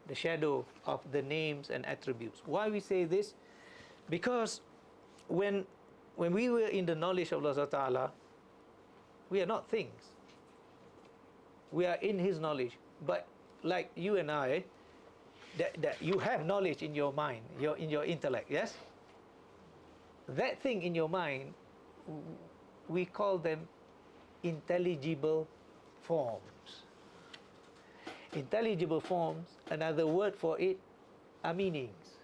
The shadow of the names and attributes. Why we say this? Because when we were in the knowledge of Allah Ta'ala, we are not things. We are in His knowledge. But like you and I, that you have knowledge in your mind, in your intellect, yes? That thing in your mind we call them intelligible forms. Intelligible forms, another word for it are meanings.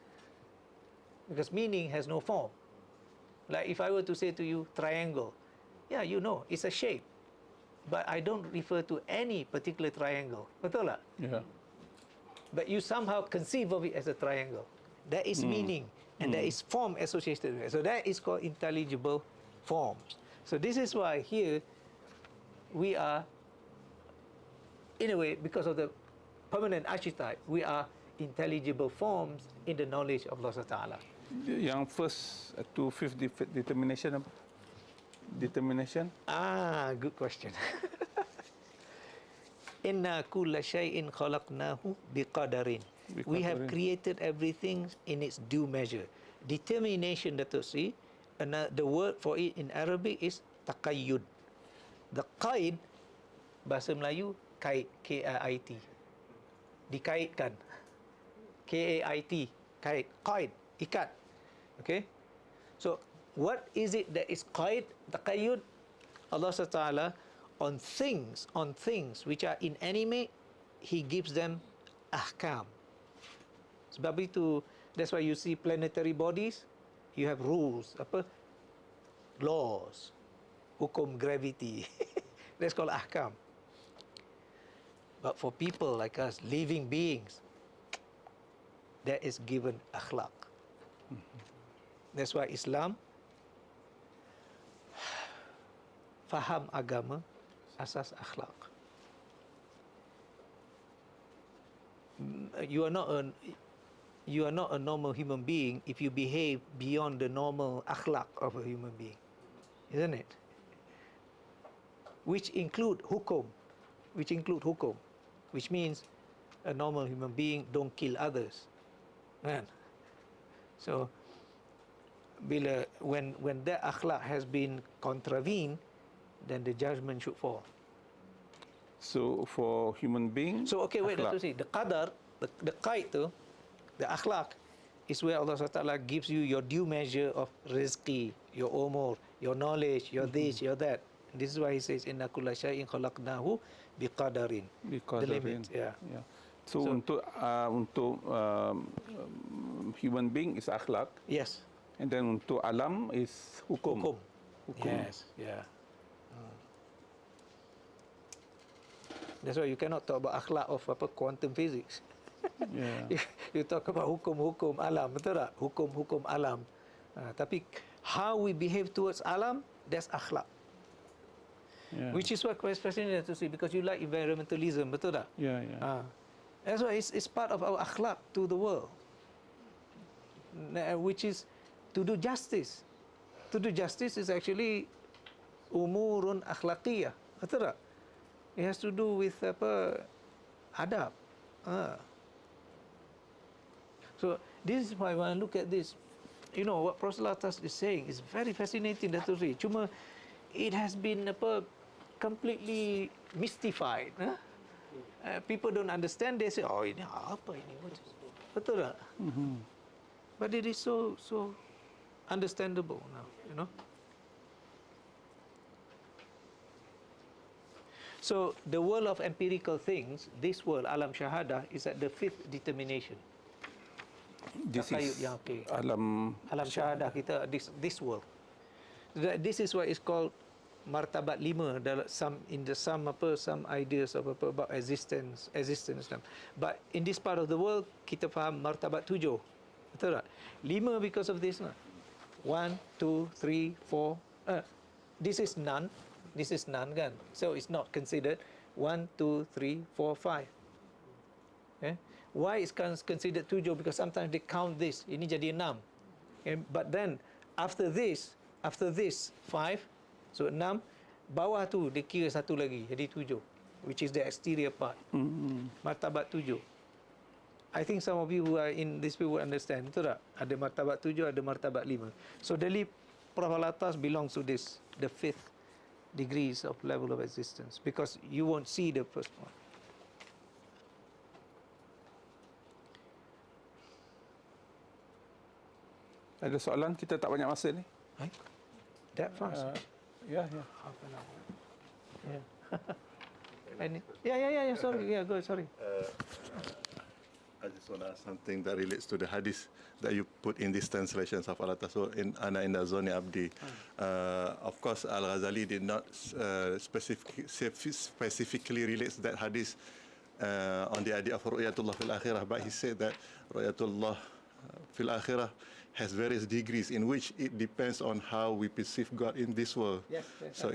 Because meaning has no form. Like if I were to say to you, triangle, yeah, you know, it's a shape. But I don't refer to any particular triangle. Betul tak? Yeah. But you somehow conceive of it as a triangle. There is meaning and there is form associated with it. So that is called intelligible forms. So this is why here we are, in a way, because of the permanent archetype, we are intelligible forms in the knowledge of Allah Ta'ala. Yang first to fifth determination apa? Determination? Good question. Inna kulla shay'in khalaqnahu biqadarin. We have created everything in its due measure. Determination, Dato see, and the word for it in Arabic is taqayyud. The qaid, bahasa Melayu, kait, K-A-I-T. Dikaitkan. K-A-I-T, kait, qaid, ikat. Okay? So, what is it that is qaid, taqayyud? Allah SWT, on things which are inanimate, He gives them ahkam. Sebab itu, that's why you see planetary bodies, you have rules, laws, hukum gravity. That's called ahkam. But for people like us, living beings, that is given akhlaq. That's why Islam faham agama asas akhlaq. You are not a normal human being if you behave beyond the normal akhlaq of a human being, isn't it? Which include hukum, which means a normal human being don't kill others. Kan? So when that akhlaq has been contravened, then the judgment should fall. So for human beings, so okay, wait, let's see. The qadar, the qaid tu, the akhlaq, is where Allah SWT gives you your due measure of rizqi, your umur, your knowledge, your this, your that. And this is why He says, Inna kulla shay'in khalaqnahu biqadarin. The limit, yeah. So untuk human being is akhlak. Yes. And then untuk alam is hukum. Yes, yeah. That's why you cannot talk about akhlak of quantum physics. Yeah. You talk about hukum alam, betul tak? Hukum alam. Tapi how we behave towards alam, that's akhlak. Yeah. Which is what quite fascinating to see, because you like environmentalism, betul tak? Yeah. That's why it's part of our akhlak to the world, which is to do justice. To do justice is actually umurun akhlaqiyah, betul tak? It has to do with adab. So this is why when I look at this, you know what Prof. Alatas is saying is very fascinating, Dato. Cuma it has been completely mystified. People don't understand. They say, "Oh, ini apa ini?" Betul tak? But it is so understandable now, you know. So the world of empirical things, this world, alam syahadah, is at the fifth determination. This is alam syahadah kita, this world. This is what is called martabat 5 dalam some ideas of about existence. But in this part of the world, kita faham martabat 7. Betul tak? 5 because of this. 1, 2, 3, 4. This is none. This is none, kan? So it's not considered 1, 2, 3, 4, 5. Okay? Why is considered 7? Because sometimes they count this. Ini jadi 6. Okay? But then after this 5, so 6, bawah tu dia kira satu lagi, jadi 7, which is the exterior part. Martabat 7. I think some of you who are in this will understand. Betul tak? Ada martabat 7, ada martabat 5. So Delhi Prof. Alatas belongs to this, the fifth degrees of level of existence, because you won't see the first one. Ada soalan? Kita tak banyak masa ni. That fast? Yeah. Half an hour. Yeah. Yeah. Sorry. Yeah, go. Sorry. I just want to ask something that relates to the hadith that you put in these translations of Alatas. So in Ana Inda Zoni Abdi, of course, Al-Ghazali did not specifically relate that hadith on the idea of Ru'yatullah fil Akhirah, but he said that Ru'yatullah fil Akhirah has various degrees in which it depends on how we perceive God in this world. Yes. So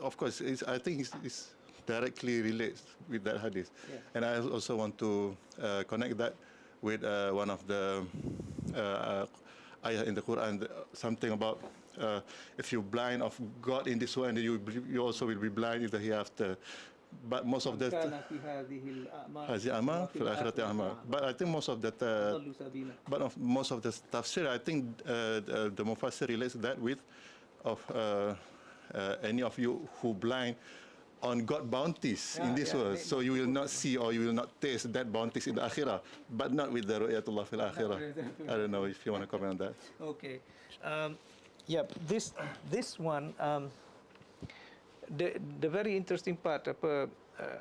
of course, I think it's directly relates with that hadith. Yeah. And I also want to connect that with one of the ayah in the Quran, something about if you're blind of God in this world, and you also will be blind in the hereafter. But most of the but I think most of the most of the tafsir, I think the Mufassir relates that with of any of you who blind on God bounties in this world, so you will not see or you will not taste that bounties in the akhirah, but not with the ru'yatullah fil akhirah. I don't know if you want to comment on that. Okay. This one, the very interesting part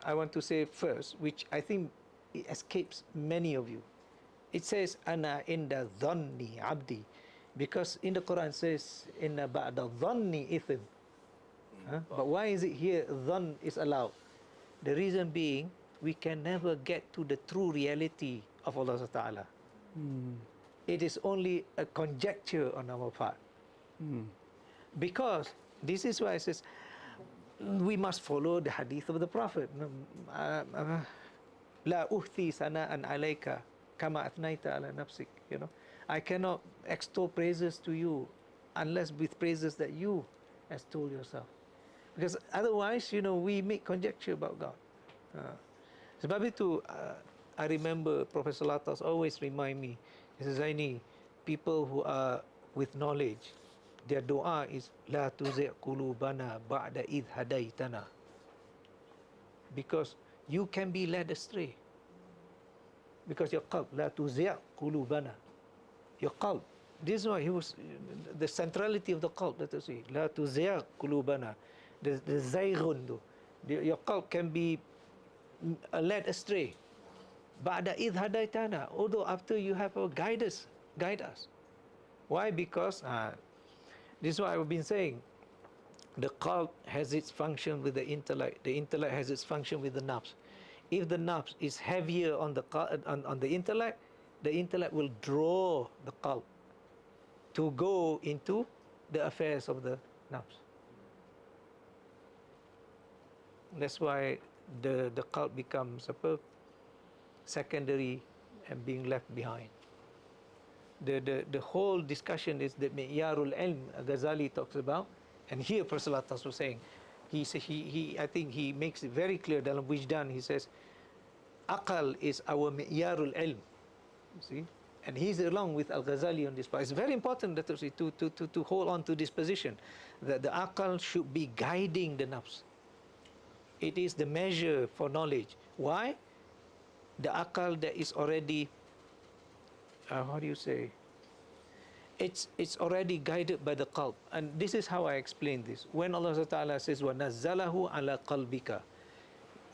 I want to say first, which I think it escapes many of you. It says ana inda dhanni abdi, because in the Quran it says inna ba'da dhanni ithm. But why is it here dhan is allowed? The reason being, we can never get to the true reality of Allah Ta'ala. It is only a conjecture on our part. Because this is why it says we must follow the hadith of the Prophet. La uhthi sana'an alayka kama athnaita ala nafsik. You know, I cannot extol praises to you unless with praises that you extol yourself. Because otherwise, you know, we make conjecture about God. Sebab itu, I remember Professor Alatas always remind me, he says, Zainiy, people who are with knowledge, their dua is, La tuzi' qulubana ba'da idh hadaitana. Because you can be led astray. Because your qalb, La tuzi' qulubana. Your qalb. This is why he was, the centrality of the qalb, that is, La tuzi' qulubana. The zayghun, your qalb can be led astray. Ba'da idh hadaitana, although after you have guide us. Why? Because this is what I've been saying. The qalb has its function with the intellect has its function with the nafs. If the nafs is heavier on the intellect will draw the qalb to go into the affairs of the nafs. That's why the qalb becomes secondary and being left behind. The whole discussion is the Mi'yarul Ilm Ghazali talks about, and here Professor Alatas was saying, I think he makes it very clear dalam Wijdan. He says, Aqal is our Mi'yarul Ilm. You see? And he's along with Al-Ghazali on this part. It's very important that to hold on to this position, that the Aqal should be guiding the nafs. It is the measure for knowledge. Why? The Aqal that is already, how do you say? It's already guided by the qalb. And this is how I explain this. When Allah Ta'ala says, وَنَزَّلَهُ عَلَى قَلْبِكَ,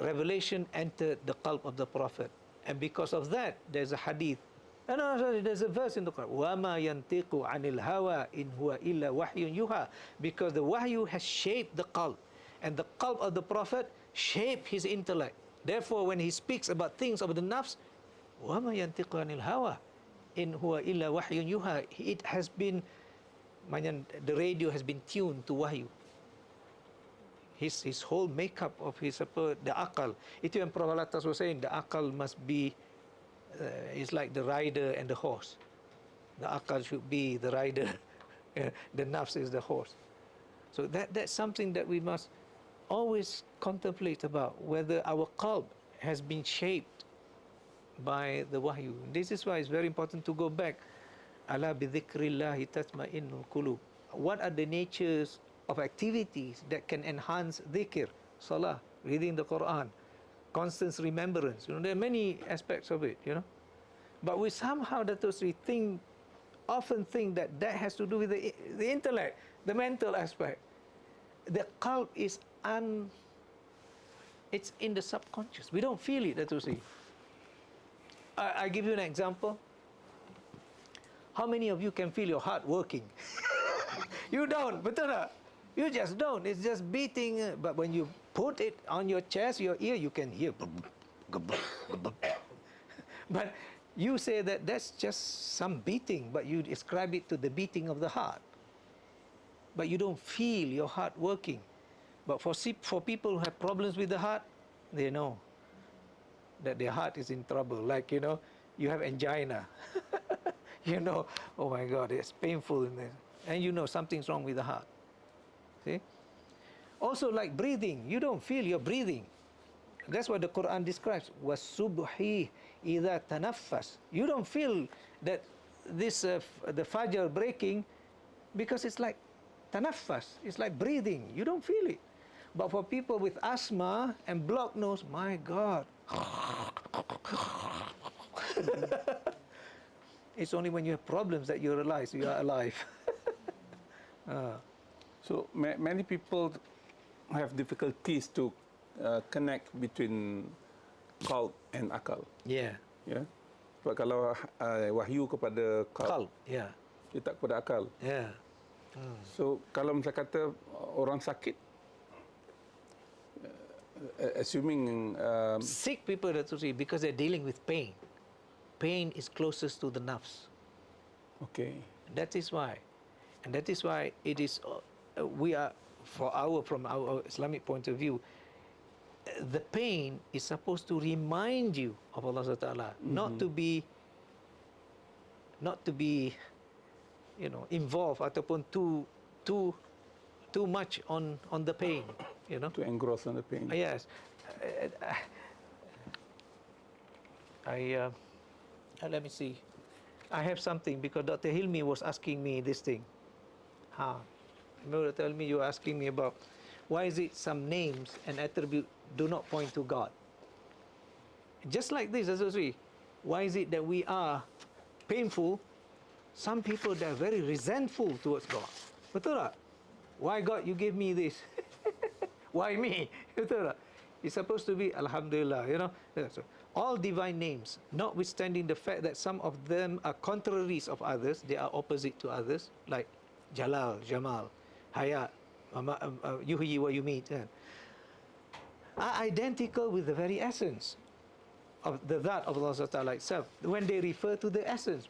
revelation entered the qalb of the Prophet. And because of that, there's a hadith. There's a verse in the Quran. وَمَا يَنْتِقُ عَنِ الْهَوَىٰ إِنْ هُوَ إِلَّا وَحْيٌ يُوحَىٰ. Because the wahyu has shaped the qalb. And the qalb of the Prophet shaped his intellect. Therefore, when he speaks about things of the nafs, وَمَا يَنْتِقُ عَنِ الْهَوَىٰ إِنْ هُوَ إِلَّا وَحْيٌ يُوحَىٰ. It has been, the radio has been tuned to wahyu. His whole makeup of his, the akal. Itu yang Prof Alatas was saying, the akal must be, it's like the rider and the horse. The akal should be the rider, the nafs is the horse. So that's something that we must always contemplate about, whether our qalb has been shaped by the wahyu. This is why it's very important to go back. Ala bi dhikrillahi tatma'innul qulub. What are the natures of activities that can enhance dhikr, salah, reading the Quran, constant remembrance? You know, there are many aspects of it, you know. But we somehow, that we think often think that that has to do with the intellect, the mental aspect. The cult is it's in the subconscious. We don't feel it, Dato see. I give you an example. How many of you can feel your heart working? You don't, betul tak? You just don't. It's just beating. But when you put it on your chest, your ear, you can hear. But you say that that's just some beating, but you ascribe it to the beating of the heart. But you don't feel your heart working. But for people who have problems with the heart, they know that their heart is in trouble. Like, you know, you have angina. You know, oh my God, it's painful in there. And you know something's wrong with the heart. See? Also like breathing, you don't feel your breathing. That's what the Quran describes. وَالصُّبْحِ إِذَا تَنَفَّسْ. You don't feel that this the fajr breaking, because it's like tanaffas. It's like breathing. You don't feel it. But for people with asthma and blocked nose, my God. It's only when you have problems that you realize you are alive. So many people have difficulties to connect between cult and akal. Yeah. Yeah. Sebab kalau wahyu kepada cult, Yeah. dia tak kepada akal. Yeah. So kalau misalnya kata orang sakit, assuming Sick people, Dato' Sri, because they're dealing with pain. Pain is closest to the nafs. okay, That is why. And that is why it is, we are, from our Islamic point of view, the pain is supposed to remind you of Allah Subhanahu wa Ta'ala, not to be, you know, involved ataupun too much on the pain, you know. to engross on the pain. Yes. Let me see. I have something because Dr. Hilmi was asking me this thing. Remember, tell me you were asking me about why is it some names and attributes do not point to God? Just like this, why is it that we are painful? Some people, they are very resentful towards God. Betul tak? Why God you give me this? Why me? Betul tak? It's supposed to be Alhamdulillah, you know. So, all divine names, notwithstanding the fact that some of them are contraries of others, they are opposite to others, like Jalal, Jamal, Hayat, Yuhyi wa Yumit, are identical with the very essence of the that of Allah Ta'ala itself, when they refer to the essence,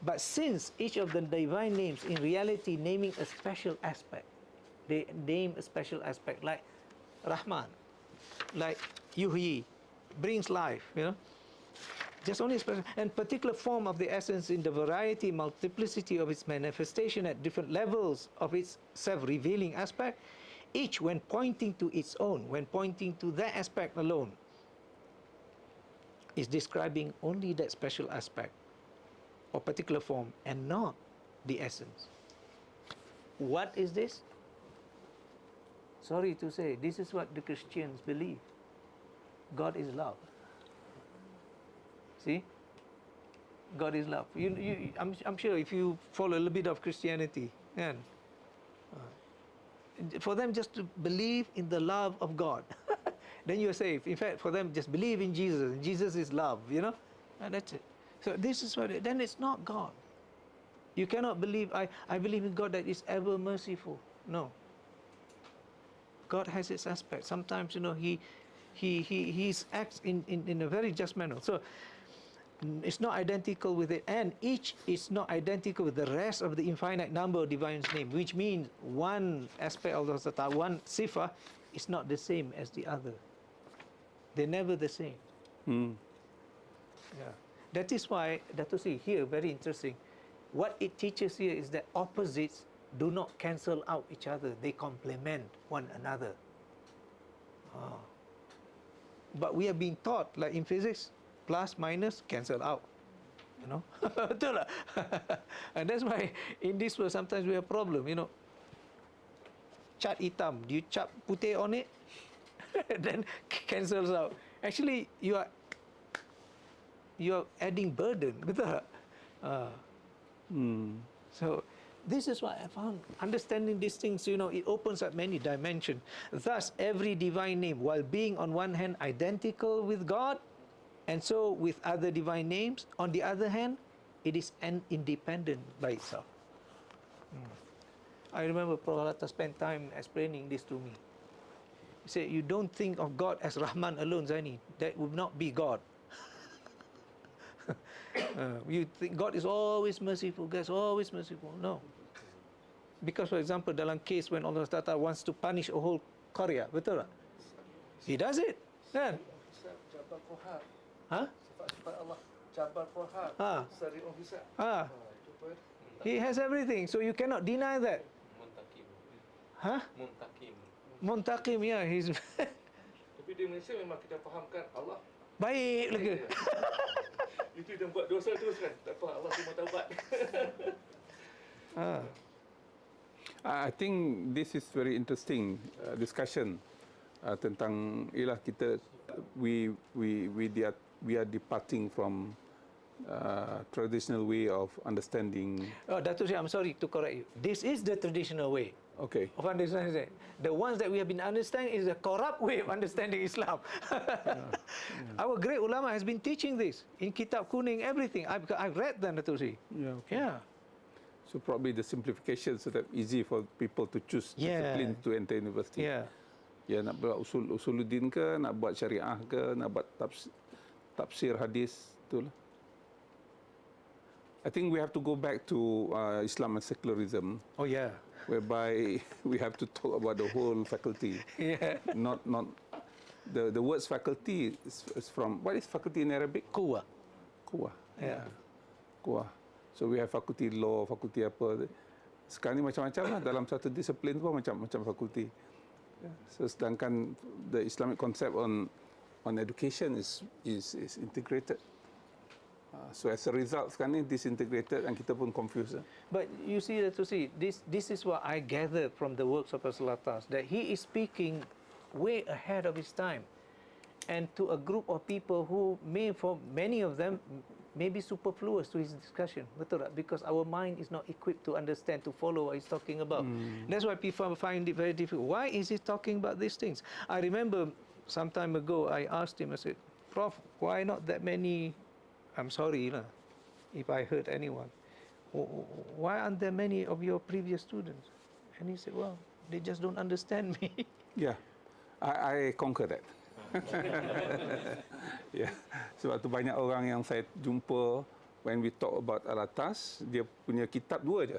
But since each of the divine names in reality naming a special aspect, they name a special aspect, like Rahman, like Yuhyi, brings life, you know. Just only a special and particular form of the essence in the variety, multiplicity of its manifestation at different levels of its self-revealing aspect, each when pointing to its own, when pointing to that aspect alone, is describing only that special aspect or particular form and not the essence. What is this? Sorry to say, this is what the Christians believe. God is love. See? God is love. I'm sure if you follow a little bit of Christianity, and for them just to believe in the love of God, then you're safe. In fact, for them, just believe in Jesus, and Jesus is love, you know, and that's it. So this is what, then it's not God. You cannot believe, I believe in God that is ever merciful. No. God has its aspect. Sometimes, you know, he acts in a very just manner. So it's not identical with it, and each is not identical with the rest of the infinite number of divine names, which means one aspect of the one sifa is not the same as the other. They're never the same. Yeah. That is why, Dato see here, very interesting. What it teaches here is that opposites do not cancel out each other. They complement one another. But we have been taught, like in physics, plus, minus, cancel out. You know? Betul tak? And that's why in this world sometimes we have problem, you know. Cat hitam, do you cap putih on it? Then cancels out. Actually, you are adding burden. Betul tak? So this is what I found. Understanding these things, you know, it opens up many dimensions. Thus, every divine name, while being on one hand identical with God, and so with other divine names, on the other hand, it is independent by itself. I remember Prof. Alatas spent time explaining this to me. He said, you don't think of God as Rahman alone, Zaini. That would not be God. You think God is always merciful, God is always merciful. No. Because, for example, dalam case when Allah Ta'ala wants to punish a whole Korea, betul tak? He does it. Kan? Jabar Kohar. Huh? Sifat-sifat Allah. Jabar Kohar. Seri Hisab. He has everything, so you cannot deny that. Muntakim. Huh? Muntakim. Muntakim, yeah. He's Tapi di Malaysia memang kita fahamkan Allah. baik lagi. Itu dia buat dosa terus kan. Tak apa, Allah cuma taubat. I think this is very interesting discussion tentang ialah kita we are departing from traditional way of understanding. Oh, Dato, I'm sorry to correct you. This is the traditional way Okay. of understanding. The ones that we have been understanding is the corrupt way of understanding Islam. Our great ulama has been teaching this in Kitab Kuning, everything. I've read them, Dato. Yeah. Okay. Yeah. So probably the simplification so that easy for people to choose discipline to enter university. Yeah. Ya, nak buat usuluddin ke, nak buat syariah ke, nak buat tafsir hadis, itulah. I think we have to go back to Islam and secularism, Oh, yeah. whereby we have to talk about the whole faculty. Yeah. Not the words faculty is from, what is faculty in Arabic? Kuwa. Kuah. Yeah. Kuah. So we have faculty law, fakulti apa. Sekarang ni macam-macam lah, dalam satu disiplin pun macam-macam fakulti. So sedangkan the Islamic concept on education is integrated. So as a result sekarang ni disintegrated and kita pun confused. But you see, this is what I gathered from the works of al-Attas, that he is speaking way ahead of his time, and to a group of people who may, for many of them, may be superfluous to his discussion. Betul tak? Because our mind is not equipped to understand, to follow what he's talking about. That's why people find it very difficult. Why is he talking about these things? I remember some time ago, I asked him, I said, Prof, why not that many, I'm sorry if I hurt anyone, why aren't there many of your previous students? And he said, well, they just don't understand me. Yeah, I conquer that. Yeah. Sebab tu banyak orang yang saya jumpa when we talk about Alatas, dia punya kitab dua je,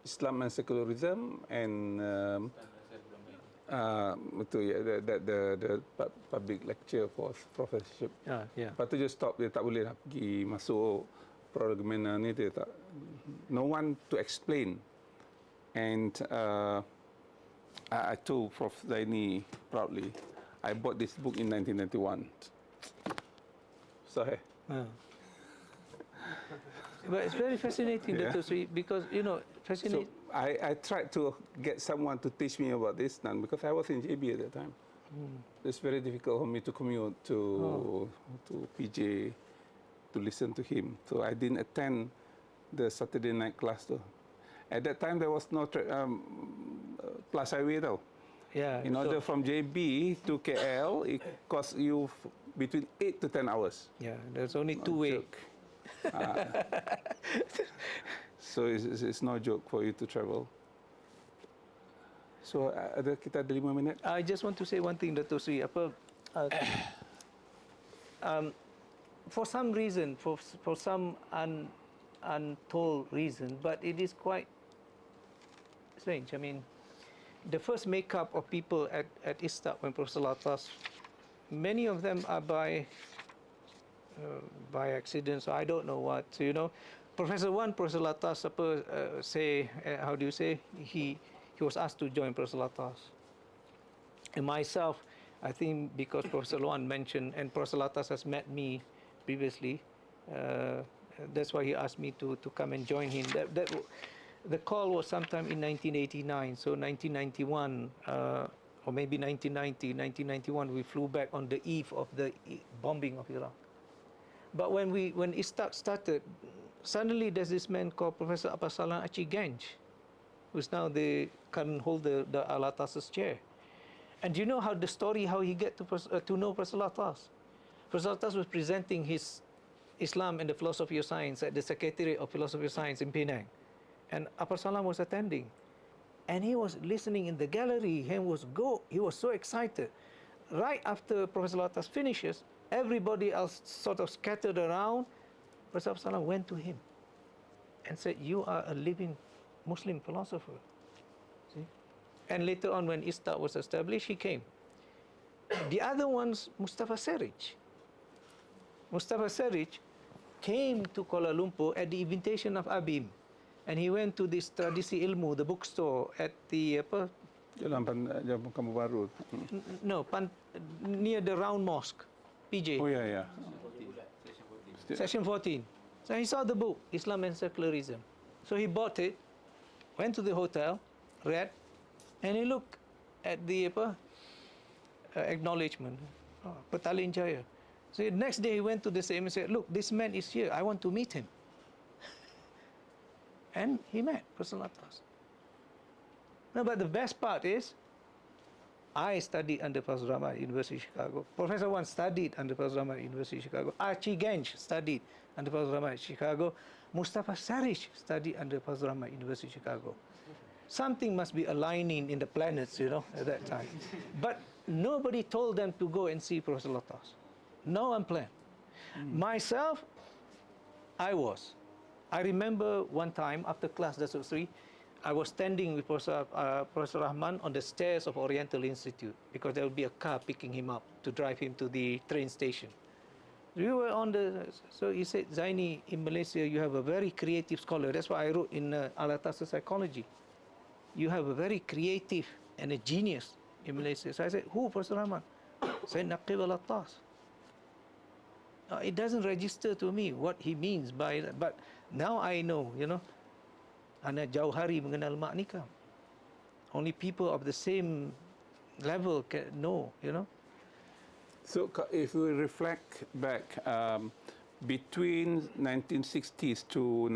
Islam and Secularism and betul ya, the public lecture for professorship. Yeah. Lepas tu dia stop, dia tak boleh nak pergi masuk prolegomena ni, dia tak, no one to explain. And I told Prof Zainiy proudly, I bought this book in 1991. Sahih. But it's very fascinating, Yeah. Dato' Sri, because, you know, So fascinating. I tried to get someone to teach me about this now because I was in JB at that time. It's very difficult for me to commute to PJ to listen to him. So I didn't attend the Saturday night class though. At that time there was no plus highway though. Yeah. In order from JB to KL, it costs you between 8 to 10 hours. Yeah, there's only two-way. So it's no joke for you to travel. So kita ada 5 minit. I just want to say one thing, Dato' Sri. For some reason, for some untold reason, but it is quite strange. I mean, the first makeup of people at Istaq when Professor Alatas, many of them are by accident, so I don't know what. So, you know, Professor Alatas, how do you say, he was asked to join Professor Alatas. And myself, I think because Professor Luan mentioned, and Professor Alatas has met me previously, that's why he asked me to come and join him. The call was sometime in 1989, so 1991, or maybe 1991, we flew back on the eve of the bombing of Iraq. But when Istaq started, suddenly there's this man called Professor Apasalan Achiganj, who's now the current holder of the Alatas' chair. And do you know how the story, how he get to know Professor Alatas? Professor Alatas was presenting his Islam and the Philosophy of Science at the Secretariat of Philosophy of Science in Penang. And Apasalan was attending. And he was listening in the gallery. He was so excited. Right after Professor Alatas finishes, everybody else sort of scattered around. Professor Apasalan went to him and said, "You are a living Muslim philosopher." See? And later on, when ISTA was established, he came. The other one's Mustafa Serij. Mustafa Serij came to Kuala Lumpur at the invitation of Abim. And he went to this Tradisi Ilmu, the bookstore at the Jalan Kampung Baru. near the Round Mosque, PJ. Oh yeah. Section 14. So he saw the book, Islam and Secularism. So he bought it, went to the hotel, read, and he looked at the acknowledgement, Petalin Jaya. So the next day he went to the same and said, "Look, this man is here. I want to meet him." And he met Professor Alatas. No, but the best part is, I studied under Professor Rahman at University of Chicago. Professor Wan studied under Professor Rahman at University of Chicago. Archie Gench studied under Professor Rahman at Chicago. Mustafa Sarish studied under Professor Rahman at University of Chicago. Something must be aligning in the planets, at that time. But nobody told them to go and see Professor Alatas. No one planned. Myself, I remember one time after class, that's Seri, I was standing with Professor Rahman on the stairs of Oriental Institute because there would be a car picking him up to drive him to the train station. We were so he said, "Zaini, in Malaysia you have a very creative scholar." That's what I wrote in Alatas Psychology. You have a very creative and a genius in Malaysia. So I said, "Who, Professor Rahman?" Said, "Naquib al-Attas." It doesn't register to me what he means by that, but now I know, Ana jauh hari mengenal mak nikah. Only people of the same level can know, So if we reflect back between 1960s to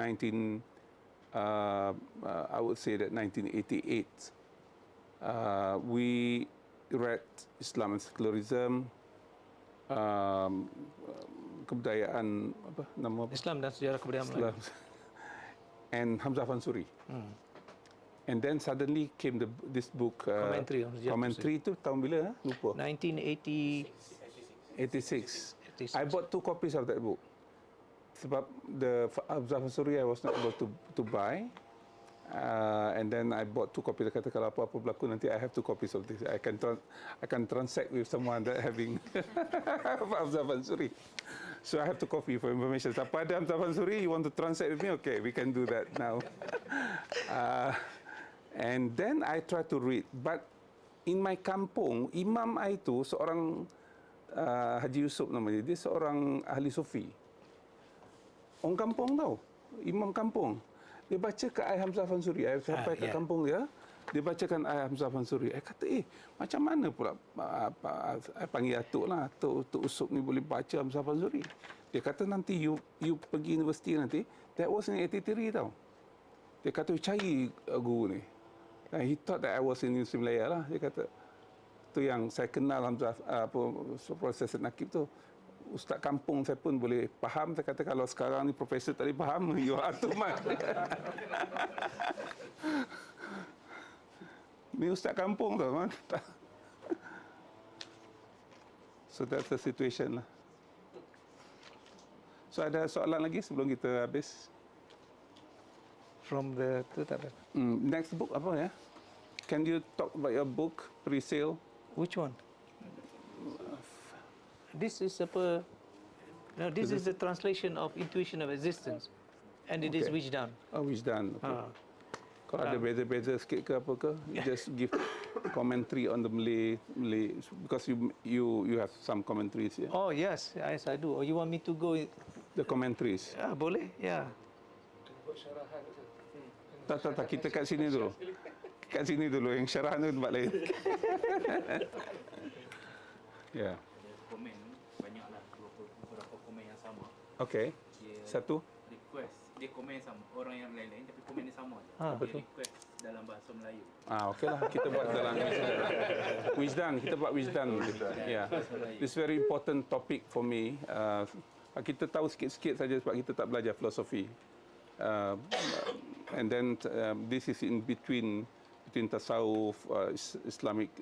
I would say that 1988, we read Islam and Secularism, kebudayaan Islam dan sejarah kebudayaan Melayu. And Hamzah Fansuri. And then suddenly came this book, commentary itu tahun bila? Lupa. 1986. I bought 2 copies of that book. Sebab the Hamzah Fansuri I was not able to buy. And then I bought 2 copies. Kata kalau apa-apa berlaku nanti I have 2 copies of this. I can transact with someone that having Hamzah Fansuri. So I have to copy for information. Siapa ada Hamzah Fansuri, you want to transact with me? Okay, we can do that now. And then I try to read. But in my kampung, imam I itu seorang Haji Yusuf namanya. Dia seorang ahli sufi. Orang kampung tau, imam kampung. Dia baca ke I Hamzah Fansuri. I sampai ke kampung dia. Dia bacakan I Hamzah Fansuri. I kata, macam mana pula I panggil Atuk lah. Atuk Usop ni boleh baca Hamzah Fansuri. Dia kata nanti you pergi universiti nanti. That was in 83 tau. Dia kata cari guru ni. And he thought that I was in Universiti Malaya lah. Dia kata, tu yang saya kenal Hamzah, proses Naquib tu. Ustaz kampung saya pun boleh faham. Saya kata kalau sekarang ni profesor tak boleh faham, you are Uthman. Ni ustaz kampung tu, man. So that's the situation lah. So ada soalan lagi sebelum kita habis? From the next book apa ya? Can you talk about your book pre-sale? Which one? This is this is the translation of Intuition of Existence, and it is Wijdan. Oh, Wijdan. Okay. Kalau ada beza-beza sikit ke apa ke, just give commentary on the Malay because you have some commentaries here. Oh yes, I do. Or you want me to go? The commentaries. Boleh, Tak, kita kat sini dulu. Kat sini dulu, yang syarah tu tempat lain. Ya. Komen banyaklah beberapa komen yang sama. Okey. Satu. request. Dia komen sama orang yang lain-lain tapi komen dia sama je. Apa Dia tu? request dalam bahasa Melayu. Okeylah, kita buat dalam wisdom. Kita buat wisdom. Yeah. This very important topic for me. Kita tahu sikit-sikit saja sebab kita tak belajar filosofi. And then this is in between tasawuf, Islamic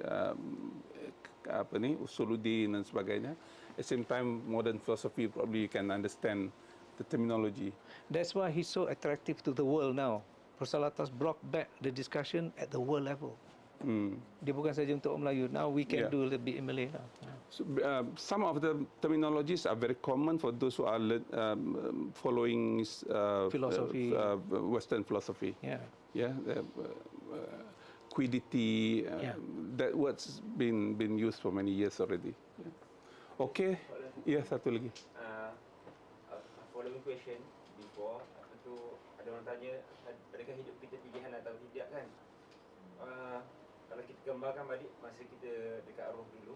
usuluddin dan sebagainya. At the same time, modern philosophy probably you can understand the terminology. That's why he's so attractive to the world now. Prof. Alatas brought back the discussion at the world level. Dia bukan saja untuk orang Melayu. Now we can do a little bit in Malay now. So, some of the terminologies are very common for those who are following Philosophy. Western philosophy. Yeah. Yeah. Quiddity. That word's been used for many years already. Yeah. Okay. Ya, satu lagi. Following question before, apa tu, ada orang tanya, adakah hidup kita pilihan atau tidak kan? Kalau kita gambarkan balik masa kita dekat roh dulu,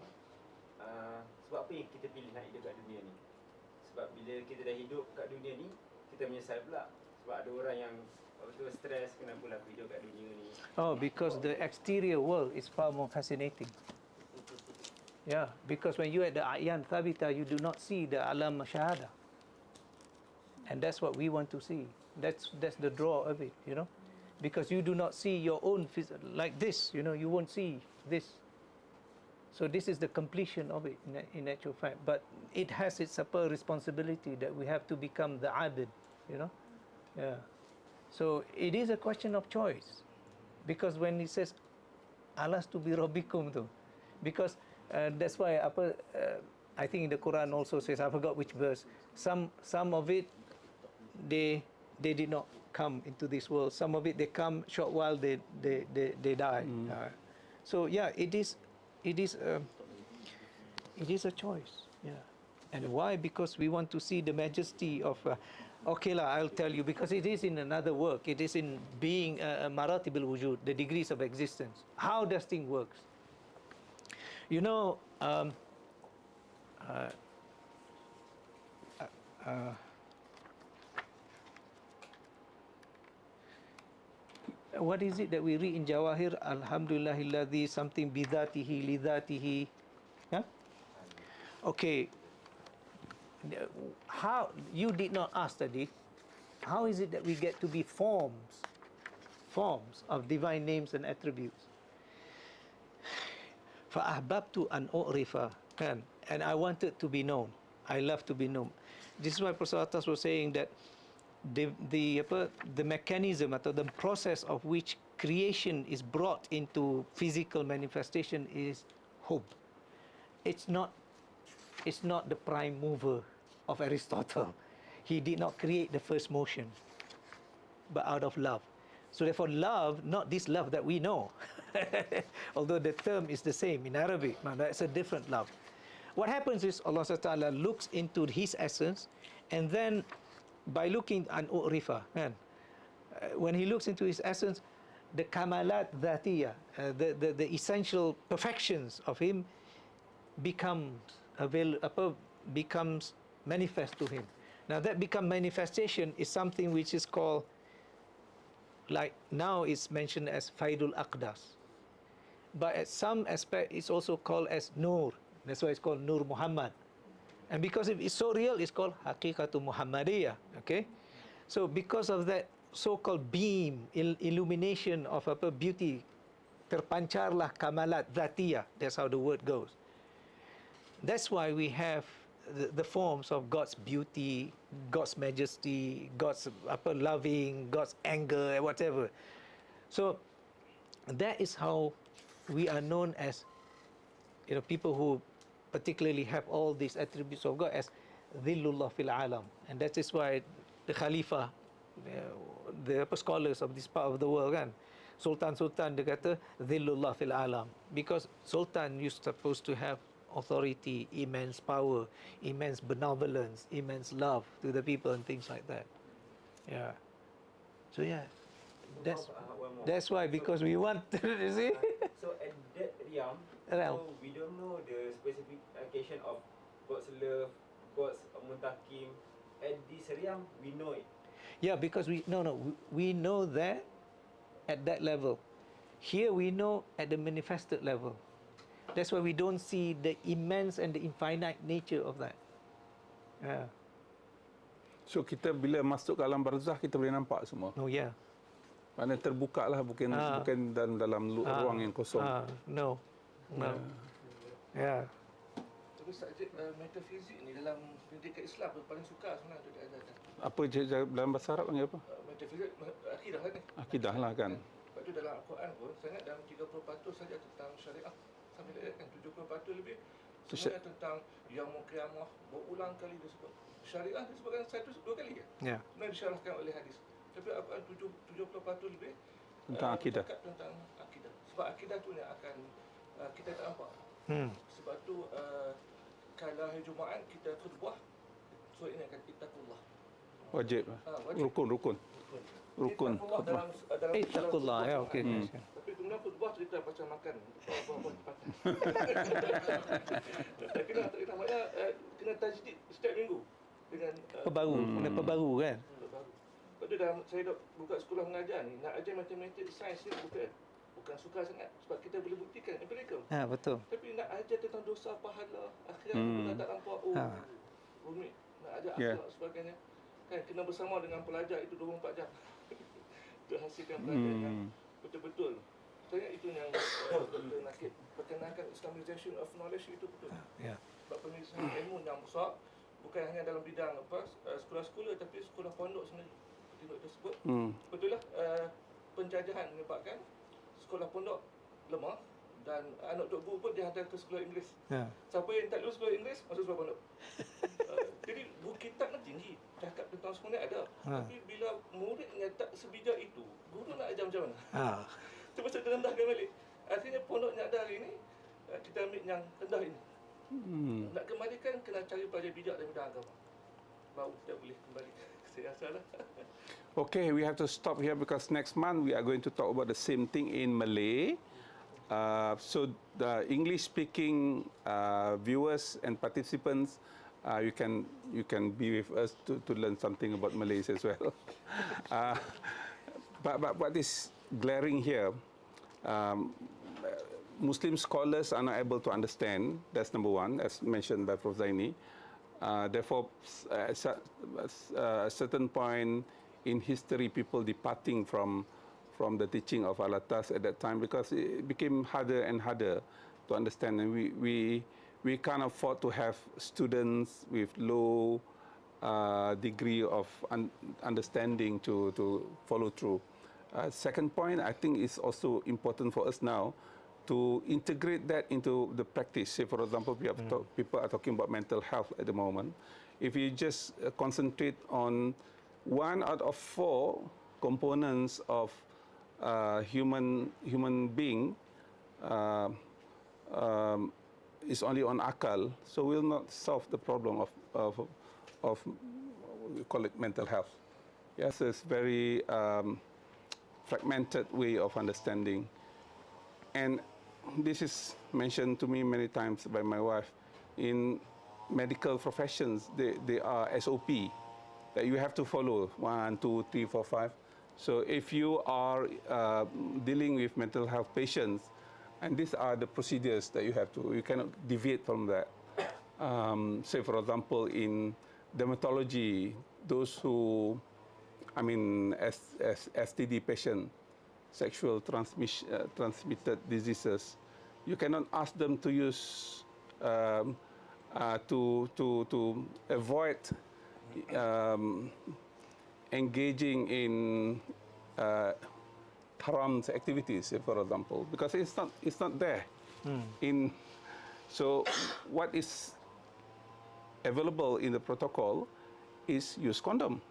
sebab apa yang kita pilih nak hidup kat dunia ni? Sebab bila kita dah hidup kat dunia ni, kita menyesal pula. Sebab ada orang yang stres, kenapa lah hidup kat dunia ni? Oh, because the exterior world is far more fascinating. Yeah, because when you at the A'yan Thabita, you do not see the alam shahada. And that's what we want to see. That's the draw of it, you know. Because you do not see your own, like this, you know, you won't see this. So this is the completion of it in actual fact. But it has its upper responsibility that we have to become the abid, you know. Yeah. So it is a question of choice. Because when he says, alas tu bi rabbikum tu. Because that's why I think in the Quran also says, I forgot which verse, some of it, they did not come into this world. Some of it they come short while they die. So yeah, it is a choice. Yeah. And why? Because we want to see the majesty of okay lah, I'll tell you, because it is in another work. It is in being maratib al-wujud, the degrees of existence. How does thing works? You know, what is it that we read in Jawahir? Alhamdulillahilladzi something bidhatihi lidhatihi. Yeah? Okay. How, you did not ask tadi, how is it that we get to be forms of divine names and attributes? فَأَحْبَبْتُ أَنْ أُعْرِفَ, and I wanted to be known. I love to be known. This is why Prof. Alatas was saying that the mechanism or the process of which creation is brought into physical manifestation is hub. It's not the prime mover of Aristotle. He did not create the first motion, but out of love. So therefore love, not this love that we know, although the term is the same in Arabic, that's a different love. What happens is Allah Ta'ala looks into his essence, and then by looking an u'rifa, when he looks into his essence, the kamalat dhatiyah, the essential perfections of him becomes manifest to him. Now that become manifestation is something which is called, like now it's mentioned as Faidul Aqdas, but at some aspect it's also called as Nur. That's why it's called Nur Muhammad. And because it's so real, it's called Haqiqatu Muhammadiyah. Okay, so because of that so-called beam, illumination of beauty, terpancarlah kamalat dhatiyah. That's how the word goes. That's why we have the forms of God's beauty, God's majesty, God's loving, God's anger, whatever. So that is how we are known as, you know, people who particularly have all these attributes of God as Dhillullah fil Alam. And that is why the Khalifa, the scholars of this part of the world, Sultan dia kata Dhillullah fil Alam, because Sultan is supposed to have authority, immense power, immense benevolence, immense love to the people and things like that. Yeah. So yeah, that's why, because we want to, you see. So at that realm, so we don't know the specification of God's love, God's muntakim. At this realm, we know it. Yeah, because we know that at that level. Here we know at the manifested level. That's why we don't see the immense and the infinite nature of that. Yeah. So kita bila masuk ke alam barzah kita boleh nampak semua. Oh yeah. Mana terbuka lah, bukan dalam ruang yang kosong. No. Yeah. Tapi subjek metafisik ni dalam pendidikan Islam paling suka sebenarnya untuk diajarkan. Apa dalam bahasa Arab panggil apa? Metafisik akidah kan ni. Akidah lah kan. Lepas tu dalam Al-Quran pun saya ingat dalam 30% saja tentang syariah. Sampai ayat kan 70% lebih semuanya tentang yaumul qiyamah, berulang kali disebut. Syariah disebutkan 1-2 kali kan? Yeah. Kemudian disyarahkan oleh hadis. Tapi Al-Quran 70% lebih tentang akidah. Tentang akidah. Sebab akidah tu yang akan kita tak nampak. Sebab tu kalau hari Jumaat kita khutbah, so ini akan ittaqullah. Wajib. Rukun. Dalam Ittaqullah, ya, okey. Tapi kemudian khutbah cerita pasal makan. Maknanya kena tajdid setiap minggu dengan perbaru kan. Lepas tu dalam saya dah buka sekolah mengajar ni, nak ajar matematik, sains ni bukan suka sangat sebab kita boleh buktikan empirical. Betul. Tapi nak ajar tentang dosa, pahala, akhirat kita tak nampak. Rumit. Nak ajar akhlak sebagainya. Kan kena bersama dengan pelajar itu 24 jam. Untuk hasilkan pelajar yang betul-betul. Saya itu yang Dr. Naquib perkenalkan Islamization of knowledge itu betul. Sebab penyelesaian ilmu yang besar bukan hanya dalam bidang sekolah-sekolah tapi sekolah pondok sendiri. Seperti Dr. sebut. Betul lah penjajahan menyebabkan sekolah pondok lemah dan anak Tok Guru pun dihantar ke sekolah Inggeris. Siapa yang tak lulus sekolah Inggeris masuk sekolah pondok. Jadi buku kitab kan tinggi, cakap tentang semua ni ada. Tapi bila muridnya tak sebijak itu, guru nak ajar macam mana? Terpaksa direndahkan balik. Akhirnya pondoknya ada hari ini, kita ambil yang rendah ini. Nak kembalikan kena cari pelajar bijak dari bidang agama. Baru kita boleh kembali ke siasat lah. Okay, we have to stop here because next month we are going to talk about the same thing in Malay. So the English-speaking viewers and participants, you can be with us to learn something about Malaysia as well. But what is glaring here, Muslim scholars are not able to understand. That's number one, as mentioned by Prof. Zainiy. Therefore, at a certain point in history, people departing from the teaching of al-Attas at that time because it became harder and harder to understand, and we can't afford to have students with low degree of understanding to follow through. Second point, I think is also important for us now to integrate that into the practice. Say, for example, people are talking about mental health at the moment. If you just concentrate on 1 out of 4 components of human being is only on akal, so we'll not solve the problem of we call it mental health. Yes, it's very fragmented way of understanding, and this is mentioned to me many times by my wife. In medical professions, they are SOP that you have to follow 1, 2, 3, 4, 5. So if you are dealing with mental health patients, and these are the procedures that you cannot deviate from that. Say, for example, in dermatology, those who, STD patient, sexual transmitted diseases, you cannot ask them to use, to avoid engaging in haram activities, for example, because it's not there. So what is available in the protocol is use condom.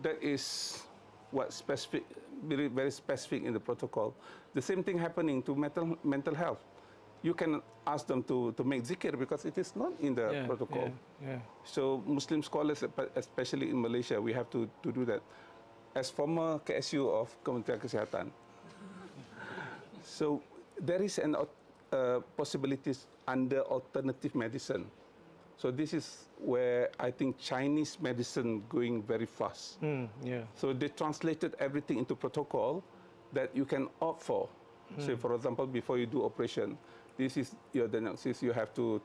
That is what specific, very, very specific in the protocol. The same thing happening to mental health. You can ask them to make zikir because it is not in the protocol. So Muslim scholars, especially in Malaysia, we have to do that. As former KSU of Kementerian Kesihatan, so there is an possibilities under alternative medicine So this is where I think Chinese medicine going very fast. Yeah. So they translated everything into protocol that you can opt for. Say, for example, before you do operation, this is your diagnosis. You have to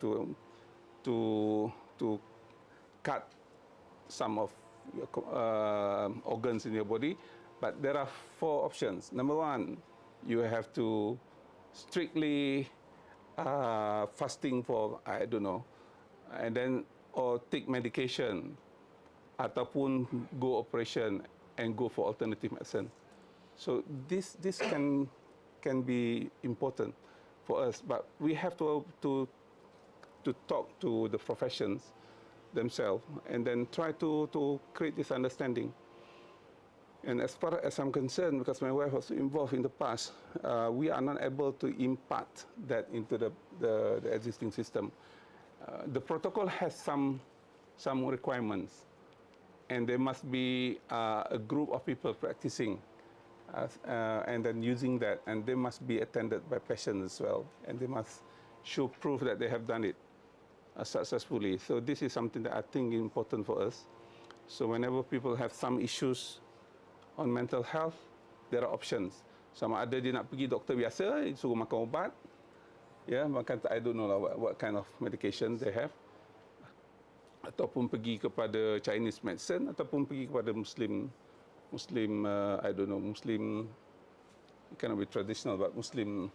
cut some of your organs in your body, but there are 4 options. Number 1, you have to strictly fasting for, I don't know, and then or take medication, ataupun go operation and go for alternative medicine. So this can be important for us, but we have to talk to the professions themselves and then try to create this understanding. And as far as I'm concerned, because my wife was involved in the past, we are not able to impart that into the existing system. The protocol has some requirements, and there must be a group of people practicing, and then using that, and they must be attended by patients as well, and they must show proof that they have done it successfully. So this is something that I think is important for us. So whenever people have some issues on mental health, there are options. Sama ada dia nak pergi doktor biasa, suruh makan ubat, ya, makan I don't know lah what kind of medication they have, ataupun pergi kepada Chinese medicine, ataupun pergi kepada Muslim, I don't know, Muslim, it cannot be traditional, but Muslim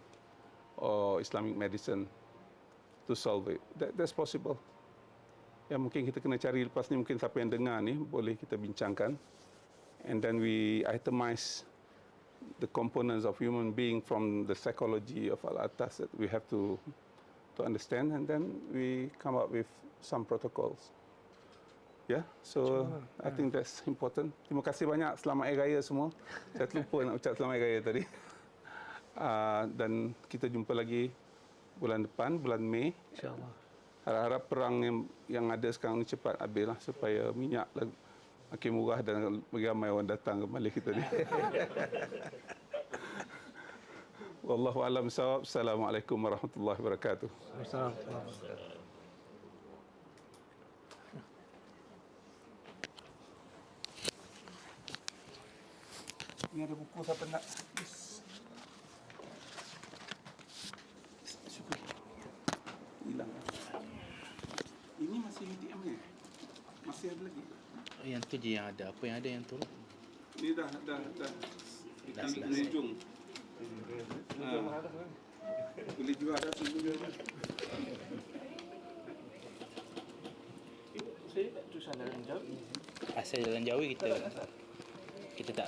or Islamic medicine to solve it. That's possible. Ya, mungkin kita kena cari lepas ni, mungkin siapa yang dengar ni boleh kita bincangkan. And then we itemize the components of human being from the psychology of al-Attas that we have to understand, and then we come up with some protocols. Yeah, so I think that's important. Terima kasih banyak. Selamat Hari Raya semua. Saya terlupa nak ucap Selamat Hari Raya tadi. Dan kita jumpa lagi bulan depan, bulan Mei. InsyaAllah. Harap-harap perang yang ada sekarang ni cepat habislah supaya minyak makin murah dan ramai orang datang ke Malaysia kita ni. Wallahu a'lam bissawab. Assalamualaikum warahmatullahi wabarakatuh. Assalamualaikum. Ini ada buku siapa nak? Hilang. Ini masih UTM ni? Masih ada lagi? Yang tu je yang ada. Apa yang ada yang turun? Ini dah di ujung. Boleh juga ada sebelum juga. Saya tak tulisan dalam Jawi. Asal dalam Jawi kita tak